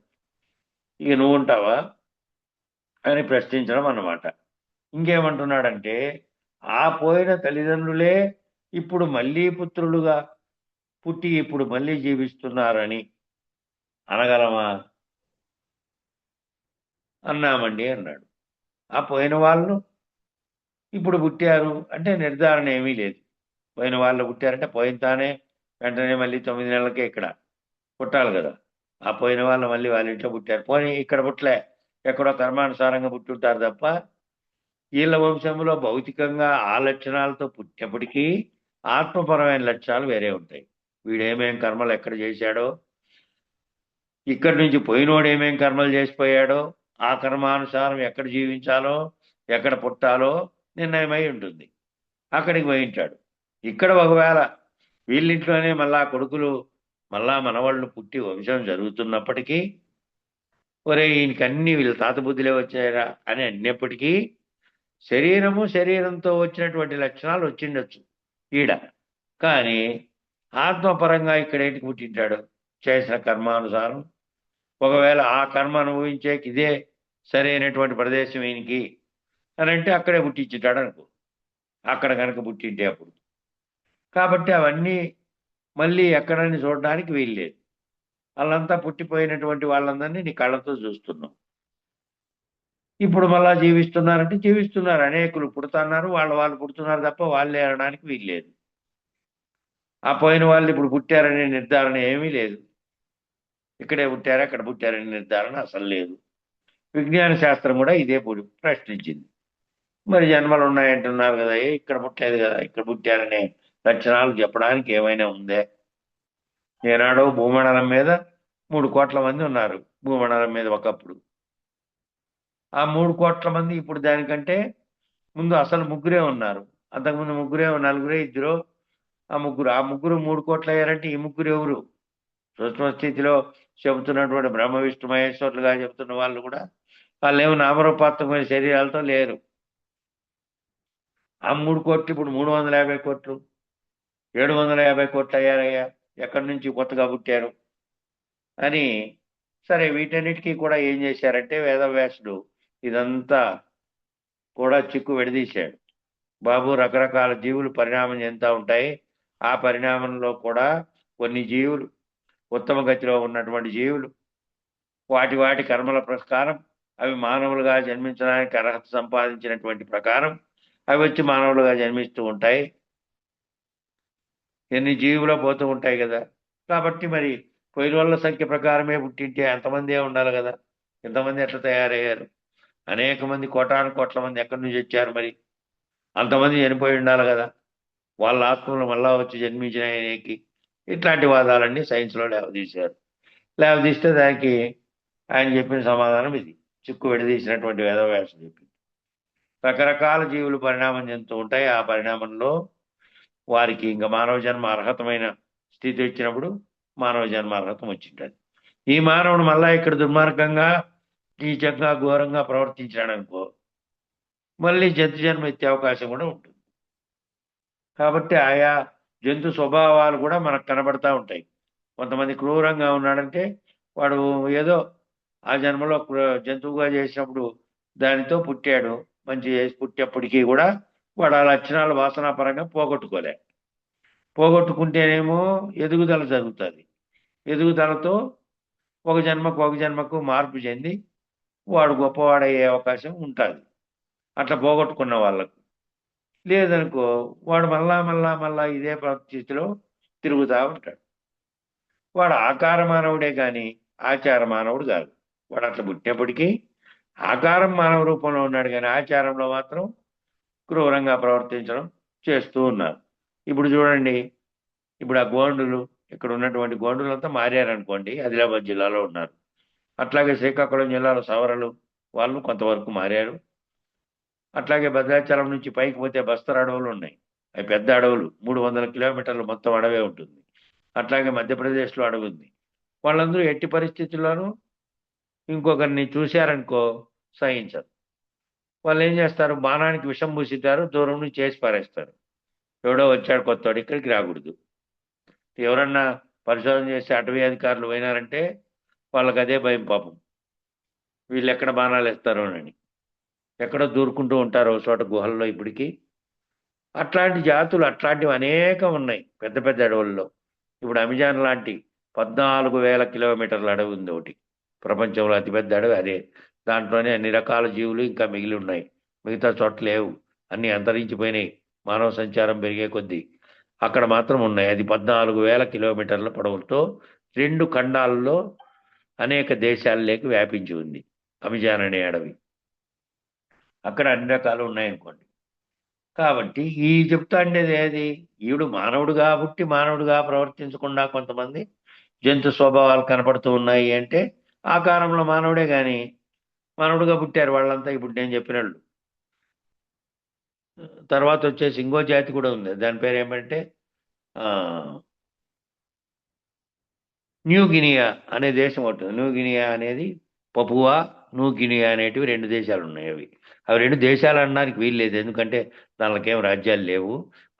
A: ఇక నువ్వు ఉంటావా అని ప్రశ్నించడం అన్నమాట. ఇంకేమంటున్నాడంటే ఆ పోయిన తల్లిదండ్రులే ఇప్పుడు మళ్ళీ పుత్రులుగా పుట్టి ఇప్పుడు మళ్ళీ జీవిస్తున్నారని అనగలమా? అన్నామండి అన్నాడు. ఆ పోయిన వాళ్ళు ఇప్పుడు పుట్టారు అంటే నిర్ధారణ ఏమీ లేదు. పోయిన వాళ్ళు పుట్టారంటే పోయిన తానే వెంటనే మళ్ళీ 9 నెలలకే ఇక్కడ పుట్టాలి కదా. ఆ పోయిన వాళ్ళు మళ్ళీ వాళ్ళ ఇంట్లో పుట్టారు, పోనీ ఇక్కడ పుట్టలే, ఎక్కడో కర్మానుసారంగా పుట్టుంటారు తప్ప వీళ్ళ వంశంలో భౌతికంగా ఆ లక్షణాలతో పుట్టినప్పటికీ ఆత్మపరమైన లక్ష్యాలు వేరే ఉంటాయి. వీడేమేం కర్మలు ఎక్కడ చేశాడో, ఇక్కడి నుంచి పోయినోడు ఏమేం కర్మలు చేసిపోయాడో, ఆ కర్మానుసారం ఎక్కడ జీవించాలో, ఎక్కడ పుట్టాలో నిర్ణయమై ఉంటుంది. అక్కడికి పోయింటాడు. ఇక్కడ ఒకవేళ వీళ్ళింట్లోనే మళ్ళా కొడుకులు మళ్ళా మనవాళ్ళు పుట్టి వంశం జరుగుతున్నప్పటికీ, ఒరే ఈయనకి అన్ని వీళ్ళ తాత బుద్ధిలే వచ్చాయరా అని అన్నప్పటికీ శరీరంతో వచ్చినటువంటి లక్షణాలు వచ్చిండొచ్చు ఈడ. కానీ ఆత్మపరంగా ఇక్కడ ఏంటికి పుట్టింటాడు? చేసిన కర్మానుసారం. ఒకవేళ ఆ కర్మ అనుభవించేకి ఇదే సరైనటువంటి ప్రదేశం ఈయనకి అని అంటే అక్కడే పుట్టించుంటాడు అనుకో, అక్కడ కనుక పుట్టింటే అప్పుడు. కాబట్టి అవన్నీ మళ్ళీ ఎక్కడని చూడడానికి వీల్లేదు. వాళ్ళంతా పుట్టిపోయినటువంటి వాళ్ళందరినీ నీ కళ్ళతో చూస్తున్నాం. ఇప్పుడు మళ్ళా జీవిస్తున్నారంటే జీవిస్తున్నారు, అనేకులు పుడుతున్నారు, వాళ్ళు పుడుతున్నారు తప్ప వాళ్ళే అనడానికి వీల్లేదు. ఆ పోయిన వాళ్ళు ఇప్పుడు పుట్టారనే నిర్ధారణ ఏమీ లేదు. ఇక్కడే పుట్టారా అక్కడ పుట్టారనే నిర్ధారణ అసలు లేదు. విజ్ఞాన శాస్త్రం కూడా ఇదే ప్రశ్నించింది. మరి జన్మలు ఉన్నాయంటున్నారు కదా, ఇక్కడ పుట్టలేదు కదా, ఇక్కడ పుట్టారనే లక్షణాలు చెప్పడానికి ఏమైనా ఉందే? ఏనాడో భూమండలం మీద 3 కోట్ల మంది ఉన్నారు. భూమండలం మీద ఒకప్పుడు ఆ 3 కోట్ల మంది ఇప్పుడు దానికంటే ముందు అసలు ముగ్గురే ఉన్నారు. అంతకుముందు నలుగురే, ఇద్దరు, ఆ ముగ్గురు 3 కోట్లు అయ్యారంటే ఈ ముగ్గురు ఎవరు? సూక్ష్మ స్థితిలో చెబుతున్నటువంటి బ్రహ్మ విష్ణు మహేశ్వరులుగా చెబుతున్న వాళ్ళు కూడా వాళ్ళు ఏమో నామరూపాత్మకమైన శరీరాలతో లేరు. ఆ 3 కోట్లు ఇప్పుడు 350 కోట్లు, 750 కోట్లు అయ్యారయ్యా, ఎక్కడి నుంచి కొత్తగా పుట్టారు అని. సరే, వీటన్నిటికీ కూడా ఏం చేశారంటే వేదవ్యాసుడు ఇదంతా కూడా చిక్కు విడదీశాడు. బాబు, రకరకాల జీవులు పరిణామం చెందుతూ ఉంటాయి. ఆ పరిణామంలో కూడా కొన్ని జీవులు ఉత్తమ గతిలో ఉన్నటువంటి జీవులు వాటి కర్మల ప్రకారం అవి మానవులుగా జన్మించడానికి అర్హత సంపాదించినటువంటి ప్రకారం అవి వచ్చి మానవులుగా జన్మిస్తూ ఉంటాయి. ఎన్ని జీవులో పోతూ ఉంటాయి కదా. కాబట్టి మరి పోయిన వాళ్ళ సంఖ్య ప్రకారమే పుట్టింటే అంతమందే ఉండాలి కదా. ఇంతమంది ఎట్లా తయారయ్యారు? అనేక మంది, కోటాను కోట్ల మంది ఎక్కడి నుంచి వచ్చారు? మరి అంతమంది చనిపోయి ఉండాలి కదా. వాళ్ళ ఆత్మలు మళ్ళా వచ్చి జన్మించినాయకి. ఇట్లాంటి వాదాలన్నీ సైన్స్లో లేవదీస్తే దానికి ఆయన చెప్పిన సమాధానం ఇది. చిక్కు విడదీసినటువంటి వేదవ్యాసం చెప్పింది. రకరకాల జీవులు పరిణామం చెందుతూ ఉంటాయి. ఆ పరిణామంలో వారికి ఇంకా మానవ జన్మ అర్హతమైన స్థితి వచ్చినప్పుడు మానవ జన్మ అర్హతం వచ్చింటుంది. ఈ మానవుడు మళ్ళా ఇక్కడ దుర్మార్గంగా, నీచంగా, ఘోరంగా ప్రవర్తించాడు అనుకో, మళ్ళీ జంతు జన్మ ఎత్తే అవకాశం కూడా ఉంటుంది. కాబట్టి ఆయా జంతు స్వభావాలు కూడా మనకు కనబడతా ఉంటాయి. కొంతమంది క్రూరంగా ఉన్నాడంటే వాడు ఏదో ఆ జన్మలో జంతువుగా చేసినప్పుడు దానితో పుట్టాడు, మంచి చేసి పుట్టేప్పటికీ కూడా వాడు ఆ లక్షణాలు వాసనాపరంగా పోగొట్టుకుంటేనేమో ఎదుగుదల జరుగుతుంది. ఎదుగుదలతో ఒక జన్మకు మార్పు చెంది వాడు గొప్పవాడయ్యే అవకాశం ఉంటుంది. అట్లా పోగొట్టుకున్న వాళ్ళకు. లేదనుకో, వాడు మళ్ళా ఇదే పరిస్థితిలో తిరుగుతూ ఉంటాడు. వాడు ఆకార మానవుడే కానీ ఆచార మానవుడు కాదు. వాడు అట్లా పుట్టినప్పటికీ ఆకారం మానవ రూపంలో ఉన్నాడు కానీ ఆచారంలో మాత్రం క్రూరంగా ప్రవర్తించడం చేస్తూ ఉన్నారు. ఇప్పుడు చూడండి, ఇప్పుడు ఆ గోండులు, ఇక్కడ ఉన్నటువంటి గోండులంతా మారారనుకోండి, ఆదిలాబాద్ జిల్లాలో ఉన్నారు. అట్లాగే శ్రీకాకుళం జిల్లాలో సవరలు వాళ్ళు కొంతవరకు మారారు. అట్లాగే భద్రాచలం నుంచి పైకి పోతే బస్తర్ అడవులు ఉన్నాయి. అవి పెద్ద అడవులు, 300 కిలోమీటర్లు మొత్తం అడవే ఉంటుంది. అట్లాగే మధ్యప్రదేశ్లో అడవి ఉంది. వాళ్ళందరూ ఎట్టి పరిస్థితుల్లోనూ ఇంకొకరిని చూశారనుకో సహించరు. వాళ్ళు ఏం చేస్తారు, బాణానికి విషం పూసితారు, దూరం నుంచి చేసి పారేస్తారు. ఎవడో వచ్చాడు కొత్తవాడు, ఇక్కడికి రాకూడదు. ఎవరన్నా పరిశోధన చేసి అటవీ అధికారులు పోయినారంటే వాళ్ళకి అదే భయం పాపం, వీళ్ళు ఎక్కడ బాణాలు వేస్తారో అని. ఎక్కడో దూరుకుంటూ ఉంటారు ఒక చోట గుహల్లో. ఇప్పటికీ అట్లాంటి జాతులు అట్లాంటివి అనేకం ఉన్నాయి పెద్ద పెద్ద అడవుల్లో. ఇప్పుడు అమెజాన్ లాంటి 14,000 కిలోమీటర్ల అడవి ఉంది ఒకటి, ప్రపంచంలో అతిపెద్ద అడవి అదే. దాంట్లోనే అన్ని రకాల జీవులు ఇంకా మిగిలి ఉన్నాయి. మిగతా చోట్ల లేవు, అన్నీ అంతరించిపోయినాయి. మానవ సంచారం పెరిగే కొద్దీ అక్కడ మాత్రం ఉన్నాయి. అది 14,000 కిలోమీటర్ల పొడవులతో 2 ఖండాల్లో అనేక దేశాల్లోకి వ్యాపించి ఉంది అమెజాన్ అనే అడవి. అక్కడ అన్ని రకాలు ఉన్నాయనుకోండి. కాబట్టి ఈ చెప్తా ఉండేది ఏది, ఈవిడు మానవుడుగా పుట్టి మానవుడిగా ప్రవర్తించకుండా కొంతమంది జంతు స్వభావాలు కనపడుతూ ఉన్నాయి అంటే ఆకారంలో మానవుడే కానీ మానవుడిగా పుట్టారు వాళ్ళంతా. ఇప్పుడు నేను చెప్పినట్లు తర్వాత వచ్చేసి ఇంకో జాతి కూడా ఉంది, దాని పేరు ఏమంటే న్యూ గినియా అనే దేశం ఉంటుంది. న్యూ గినియా అనేది పపువా, న్యూ గినియా అనేటివి 2 దేశాలు ఉన్నాయి. అవి 2 దేశాలు అనడానికి వీలు లేదు, ఎందుకంటే దానికేం రాజ్యాలు లేవు.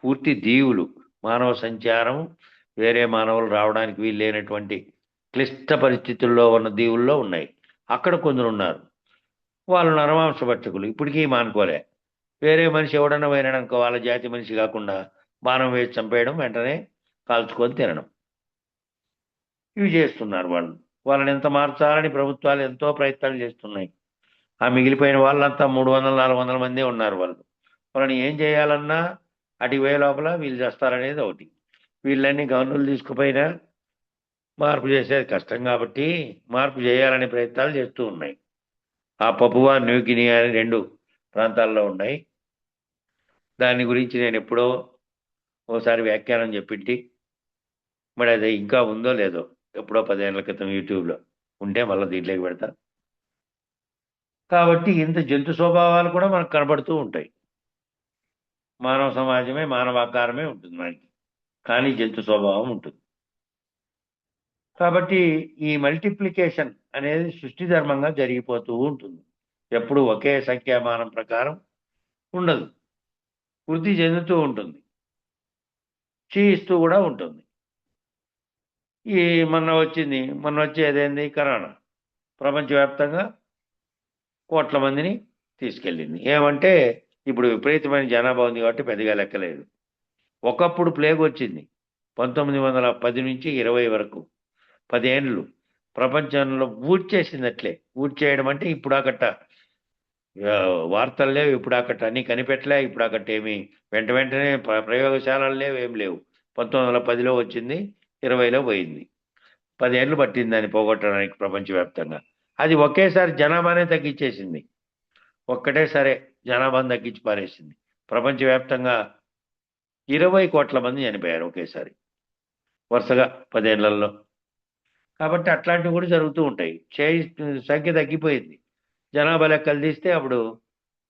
A: పూర్తి దీవులు, మానవ సంచారం, వేరే మానవులు రావడానికి వీలు లేనటువంటి క్లిష్ట పరిస్థితుల్లో ఉన్న దీవుల్లో ఉన్నాయి. అక్కడ కొందరు ఉన్నారు, వాళ్ళు నరమాంసభక్షకులు. ఇప్పటికీ మానుకోలే. వేరే మనిషి ఎవడన్నా పోయినాడనుకో వాళ్ళ జాతి మనిషి కాకుండా బాణం వేసి చంపేయడం, వెంటనే కాల్చుకొని తినడం, ఇవి చేస్తున్నారు వాళ్ళు. వాళ్ళని ఎంత మార్చాలని ప్రభుత్వాలు ఎంతో ప్రయత్నాలు చేస్తున్నాయి. ఆ మిగిలిపోయిన వాళ్ళంతా 300-400 మందే ఉన్నారు. వాళ్ళని ఏం చేయాలన్నా అటు పోయే లోపల వీళ్ళు చేస్తారనేది ఒకటి. వీళ్ళని గవర్నర్లు తీసుకుపోయినా మార్పు చేసేది కష్టం కాబట్టి మార్పు చేయాలనే ప్రయత్నాలు చేస్తూ ఉన్నాయి. ఆ పపువా న్యూ గినియా అని 2 ప్రాంతాల్లో ఉన్నాయి. దాని గురించి నేను ఎప్పుడో ఓసారి వ్యాఖ్యానం చెప్పింటి, మరి అది ఇంకా ఉందో లేదో, ఎప్పుడో 10 ఏళ్ల క్రితం యూట్యూబ్లో ఉంటే మళ్ళీ దీంట్లోకి పెడతా. కాబట్టి ఇంత జంతు స్వభావాలు కూడా మనకు కనబడుతూ ఉంటాయి. మానవ సమాజమే, మానవాకారమే ఉంటుంది మనకి, కానీ జంతు స్వభావం ఉంటుంది. కాబట్టి ఈ మల్టిప్లికేషన్ అనేది సృష్టి ధర్మంగా జరిగిపోతూ ఉంటుంది. ఎప్పుడు ఒకే సంఖ్యామానం ప్రకారం ఉండదు, వృద్ధి చెందుతూ ఉంటుంది, క్షీణిస్తూ కూడా ఉంటుంది. ఈ మొన్న వచ్చేదేంది కరోనా, ప్రపంచవ్యాప్తంగా కోట్ల మందిని తీసుకెళ్ళింది. ఏమంటే ఇప్పుడు విపరీతమైన జనాభా ఉంది కాబట్టి పెద్దగా లెక్కలేదు. ఒకప్పుడు ప్లేగ్ వచ్చింది 1910 నుంచి 20 వరకు, 10 ఏళ్ళు ప్రపంచంలో ఊడ్చేసిందట్లే. ఊడ్చేయడం అంటే ఇప్పుడు అకట్ట వార్తలు లేవు, ఇప్పుడు అకట్ట అన్నీ కనిపెట్టలే, ఇప్పుడు అకట్ట ఏమి వెంటనే ప్రయోగశాలలు లేవు, ఏం లేవు. 1910లో వచ్చింది, 20లో పోయింది. 10 ఏళ్ళు పట్టింది దాన్ని పోగొట్టడానికి ప్రపంచవ్యాప్తంగా. అది ఒకేసారి జనాభానే తగ్గించేసింది, ఒక్కటే సరే జనాభాను తగ్గించి పారేసింది. ప్రపంచవ్యాప్తంగా 20 కోట్ల మంది చనిపోయారు ఒకేసారి వరుసగా 10 ఏళ్లలో. కాబట్టి అట్లాంటివి కూడా జరుగుతూ ఉంటాయి. సంఖ్య తగ్గిపోయింది, జనాభా లెక్కలు తీస్తే అప్పుడు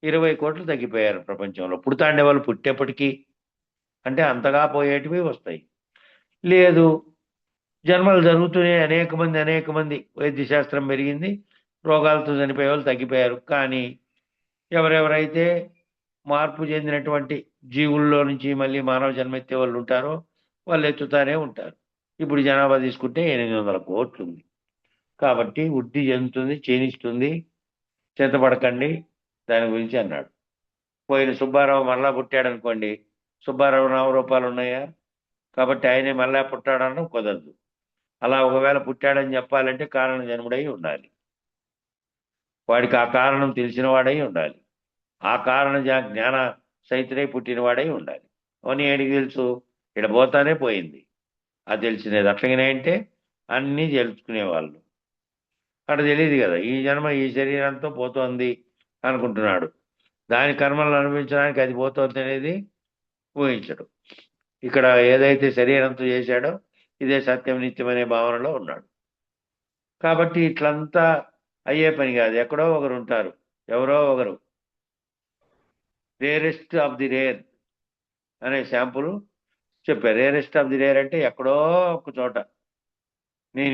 A: 20 కోట్లు తగ్గిపోయారు ప్రపంచంలో. పుడతాండే వాళ్ళు పుట్టేప్పటికీ అంటే అంతగా పోయేటివి వస్తాయి. లేదు, జన్మలు జరుగుతూనే అనేక మంది వైద్య శాస్త్రం పెరిగింది, రోగాలతో చనిపోయే వాళ్ళు తగ్గిపోయారు. కానీ ఎవరెవరైతే మార్పు చెందినటువంటి జీవుల్లో నుంచి మళ్ళీ మానవ జన్మెత్తే వాళ్ళు ఉంటారో వాళ్ళు ఎత్తుతానే ఉంటారు. ఇప్పుడు జనాభా తీసుకుంటే 800 కోట్లు ఉంది. కాబట్టి వృద్ధి చెందుతుంది, క్షీణిస్తుంది, చేతపడకండి దాని గురించి అన్నాడు. పోయిన సుబ్బారావు మళ్ళా పుట్టాడు అనుకోండి, సుబ్బారావు నామరూపాలు ఉన్నాయా, కాబట్టి ఆయనే మళ్ళా పుట్టాడనడం కుదరదు. అలా ఒకవేళ పుట్టాడని చెప్పాలంటే కారణ జన్ముడై ఉండాలి, వాడికి ఆ కారణం తెలిసిన వాడై ఉండాలి, ఆ కారణ జ్ఞాన సహితుడై పుట్టినవాడై ఉండాలి. అని ఏడికి తెలుసు, ఇక్కడ పోతానే పోయింది, అది తెలిసినది. అట్లాగనే అంటే అన్నీ తెలుసుకునేవాళ్ళు. అక్కడ తెలియదు కదా, ఈ జన్మ ఈ శరీరంతో పోతోంది అనుకుంటున్నాడు, దాని కర్మలను అనుభవించడానికి అది పోతుంది అనేది ఊహించడు. ఇక్కడ ఏదైతే శరీరంతో చేశాడో ఇదే సత్యం నిత్యం అనే భావనలో ఉన్నాడు. కాబట్టి ఇట్లంతా అయ్యే పని కాదు. ఎక్కడో ఒకరు ఉంటారు, ఎవరో ఒకరు. రేరెస్ట్ ఆఫ్ ది రేర్ అనే శాంపుల్ చెప్పారు. రేరెస్ట్ ఆఫ్ ది రేర్ అంటే ఎక్కడో ఒక చోట నేను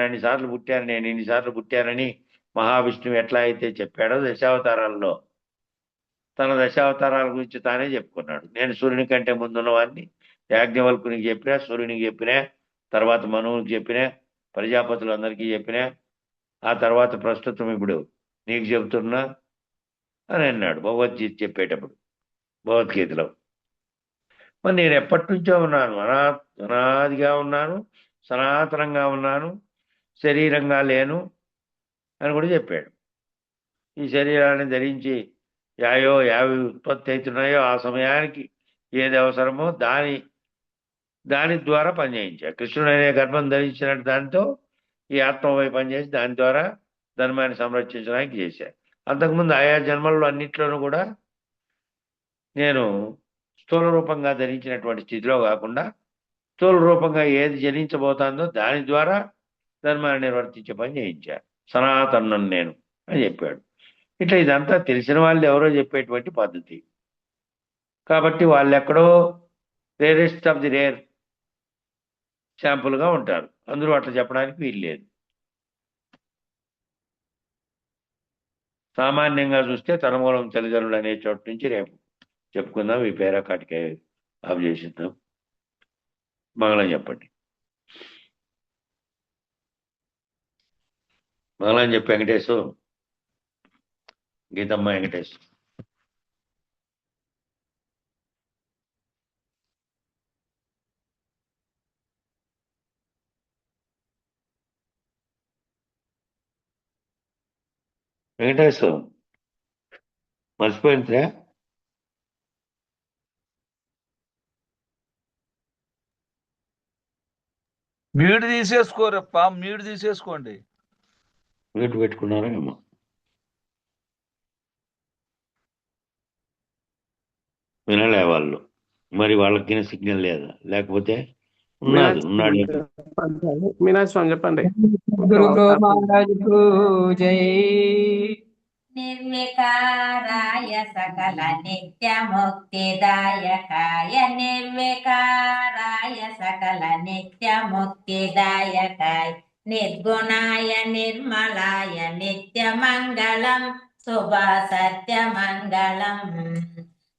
A: అన్నిసార్లు పుట్టాను, నేను ఇన్నిసార్లు పుట్టానని మహావిష్ణువు ఎట్లా అయితే చెప్పాడో దశావతారాల్లో తన దశావతారాల గురించి తానే చెప్పుకున్నాడు. నేను సూర్యుని కంటే ముందున్నవాడిని, యాజ్ఞవల్కునికి చెప్పినా, సూర్యునికి చెప్పినా, తర్వాత మనువునికి చెప్పినా, ప్రజాపతులందరికీ చెప్పినా, ఆ తర్వాత ప్రస్తుతం ఇప్పుడు నీకు చెబుతున్నా అని అన్నాడు భగవద్గీత చెప్పేటప్పుడు, భగవద్గీతలో. మరి నేను ఎప్పటి నుంచో ఉన్నాను, అనాదిగా ఉన్నాను, సనాతనంగా ఉన్నాను, శరీరంగా లేను అని కూడా చెప్పాడు. ఈ శరీరాన్ని ధరించి యావి ఉత్పత్తి అవుతున్నాయో ఆ సమయానికి ఏది అవసరమో దాని ద్వారా పనిచేయించాడు. కృష్ణుడు అనే గర్భం ధరించినట్టు దాంతో ఈ ఆత్మపై పనిచేసి దాని ద్వారా ధర్మాన్ని సంరక్షించడానికి చేశాడు. అంతకుముందు ఆయా జన్మల్లో అన్నిట్లోనూ కూడా నేను స్థూల రూపంగా ధరించినటువంటి స్థితిలో కాకుండా స్థూల రూపంగా ఏది జనించబోతుందో దాని ద్వారా ధర్మాన్ని నిర్వర్తించే పని చేయించాడు. సనాతనం నేను అని చెప్పాడు. ఇట్లా ఇదంతా తెలిసిన వాళ్ళు ఎవరో చెప్పేటువంటి పద్ధతి. కాబట్టి వాళ్ళు ఎక్కడో రేరెస్ట్ ఆఫ్ ది రేర్ శాంపుల్గా ఉంటారు. అందరూ అట్లా చెప్పడానికి వీలు లేదు. సామాన్యంగా చూస్తే తనమూలం తల్లిదండ్రులు అనే చోటు నుంచి రేపు చెప్పుకుందాం. ఈ పేరాకాటికే ఆఫ్ చేసిద్దాం. మంగళం చెప్పండి. మంగళం చెప్పి వెంకటేశు, గీతమ్మ, వెంకటేశు. వెంకటేశు మర్చిపోయిందిరా?
G: మ్యూట్ తీసేసుకోరప్ప, మ్యూట్ తీసేసుకోండి.
A: మ్యూట్ పెట్టుకున్నారా ఏమో. వినలే వాళ్ళు, మరి వాళ్ళకి సిగ్నల్ లేదా? లేకపోతే ఉన్నాడు.
F: మీనాక్షి స్వామి చెప్పండి.
B: గురు బ్రహ్మరాజుకు జై.
C: నిర్వికారాయ సకల నిత్య ముక్తిదాయకాయ, నిర్వికారాయ సకల నిత్య ముక్తిదాయకాయ, నిర్గుణాయ నిర్మలాయ నిత్య మంగళం, శుభ సత్య మంగళం.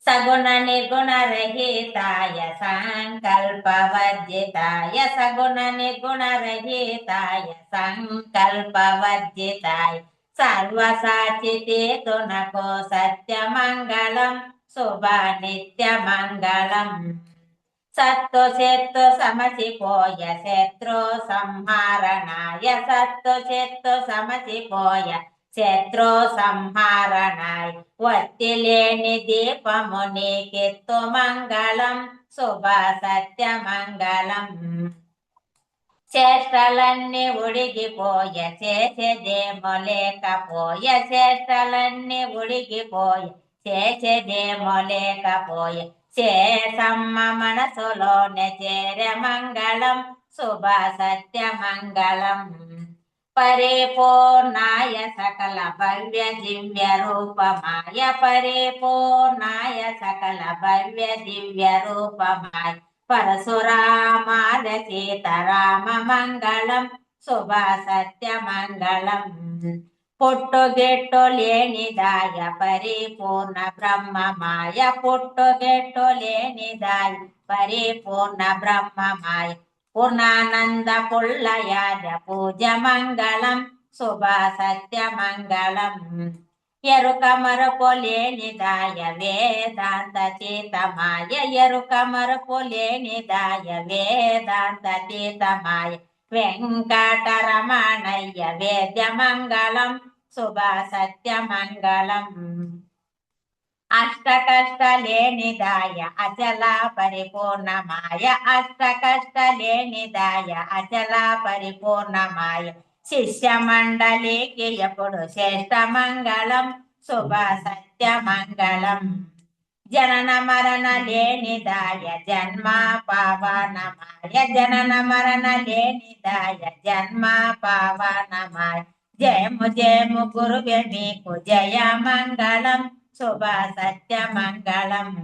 C: సగుణ నిర్గుణ రహితాయ సంకల్పవర్జితాయ, సగుణ నిర్గుణ రహితాయ సంకల్పవర్జితాయ, సర్వసాచితే తునకో సత్యమంగళం, శుభ నిత్య మంగళం. సత్తు శత్తు సమసిపోయ శత్రు సంహారణాయ, సత్తు శత్తు సమసిపోయ శత్రు సంహారణాయ, వత్తి లేని దీపము నీకెత్తు మంగళం, శుభ సత్య మంగళం. చేష్టలన్నీ ఉడిగిపోయ చేసేదేమో లేకపోయ, చేష్టలన్నీ ఉడిగిపోయ చేసేదేమో లేకపోయ, చేసమ్మ మనసులోనే చేరే మంగళం, శుభ సత్య మంగళం. పరిపూర్ణాయ సకల భవ్య దివ్య రూపమాయ, పరిపూర్ణాయ సకల భవ్య దివ్య రూపమాయ, పరశురామాద సీతారామ మంగళం, శుభ సత్య మంగళం. పుట్టుగెట్టు లేనిదాయ పరిపూర్ణ బ్రహ్మమాయ, పుట్టుగెట్టు లేనిదాయ పరిపూర్ణ బ్రహ్మమాయ, పూర్ణానంద పుల్లయాద పూజ మంగళం, శుభ సత్య మంగళం. ఎరుక మరపు లేనిదాయ వేదాంత చేతమాయ, ఎరుక మరపు లేనిదాయ వేదాంత చేతమాయ, వెంకటరమణయ్య వేద్య మంగళం, శుభ సత్య మంగళం. అష్ట కష్ట లేనిదాయ అచల పరిపూర్ణమాయ, అష్ట కష్ట లేనిదాయ అచల పరిపూర్ణమాయ, శిష్య మండలికి ఎప్పుడు శ్రేష్ట మంగళం, శుభ సత్య మంగళం. జనన మరణ లేనిదాయ జన్మ పావనమాయ జనన మరణ లేనిదాయ జన్మ పావనమాయ జయము జయము గురువే మీకు జయ మంగళం శుభ సత్య మంగళం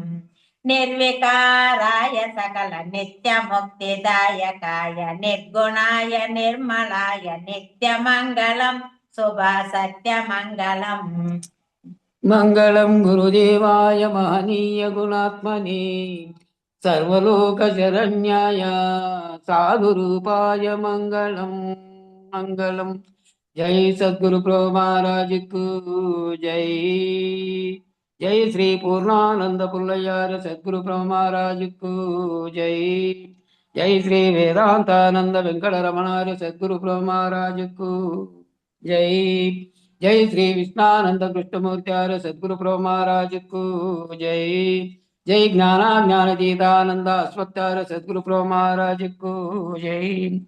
C: నిర్వికారాయ సకల నిత్య ముక్తిదాయకాయ నిర్గుణాయ నిర్మలాయ నిత్య మంగళం శుభ సత్య మంగళం
B: మంగళం గురుదేవాయ మహనీయ గుణాత్మనే సర్వలోక శరణ్యాయ సాధురూపాయ మంగళం మంగళం. జై సద్గురు ప్రభు మహారాజుకు జై. జై శ్రీ పూర్ణానంద పుల్లయ్యార సద్గురు ప్రభు మహారాజుకు జై. జై శ్రీ వేదాంతానంద వెంకటరమణార సద్గురు ప్రభు మహారాజుకు జై. జై శ్రీ విష్ణానంద కృష్ణమూర్త్యార సద్గురు ప్రభు మహారాజుకు జై. జై జ్ఞానాజ్ఞానతీతానంద అశ్వత్థార సద్గురు ప్రభు మహారాజుకు జై.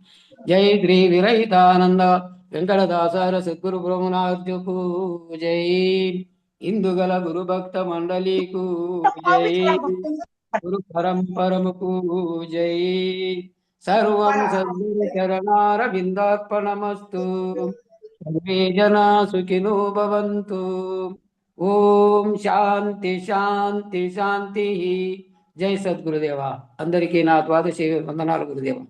B: జై శ్రీ విరహితానంద వెంకటదాసార సద్గురు ప్రభునాథుకు జై. ఇందుగల గురు భక్త మండలికు జై. గురు పరంపరముకు జై. సర్వం సద్గురు చరణారవిందార్పణమస్తు. సర్వే జనా సుఖినో భవంతు. ఓం శాంతి శాంతి శాంతి. జై సద్గురుదేవ. అందరికీ నా ద్వాదశి వందనాలు గురుదేవ.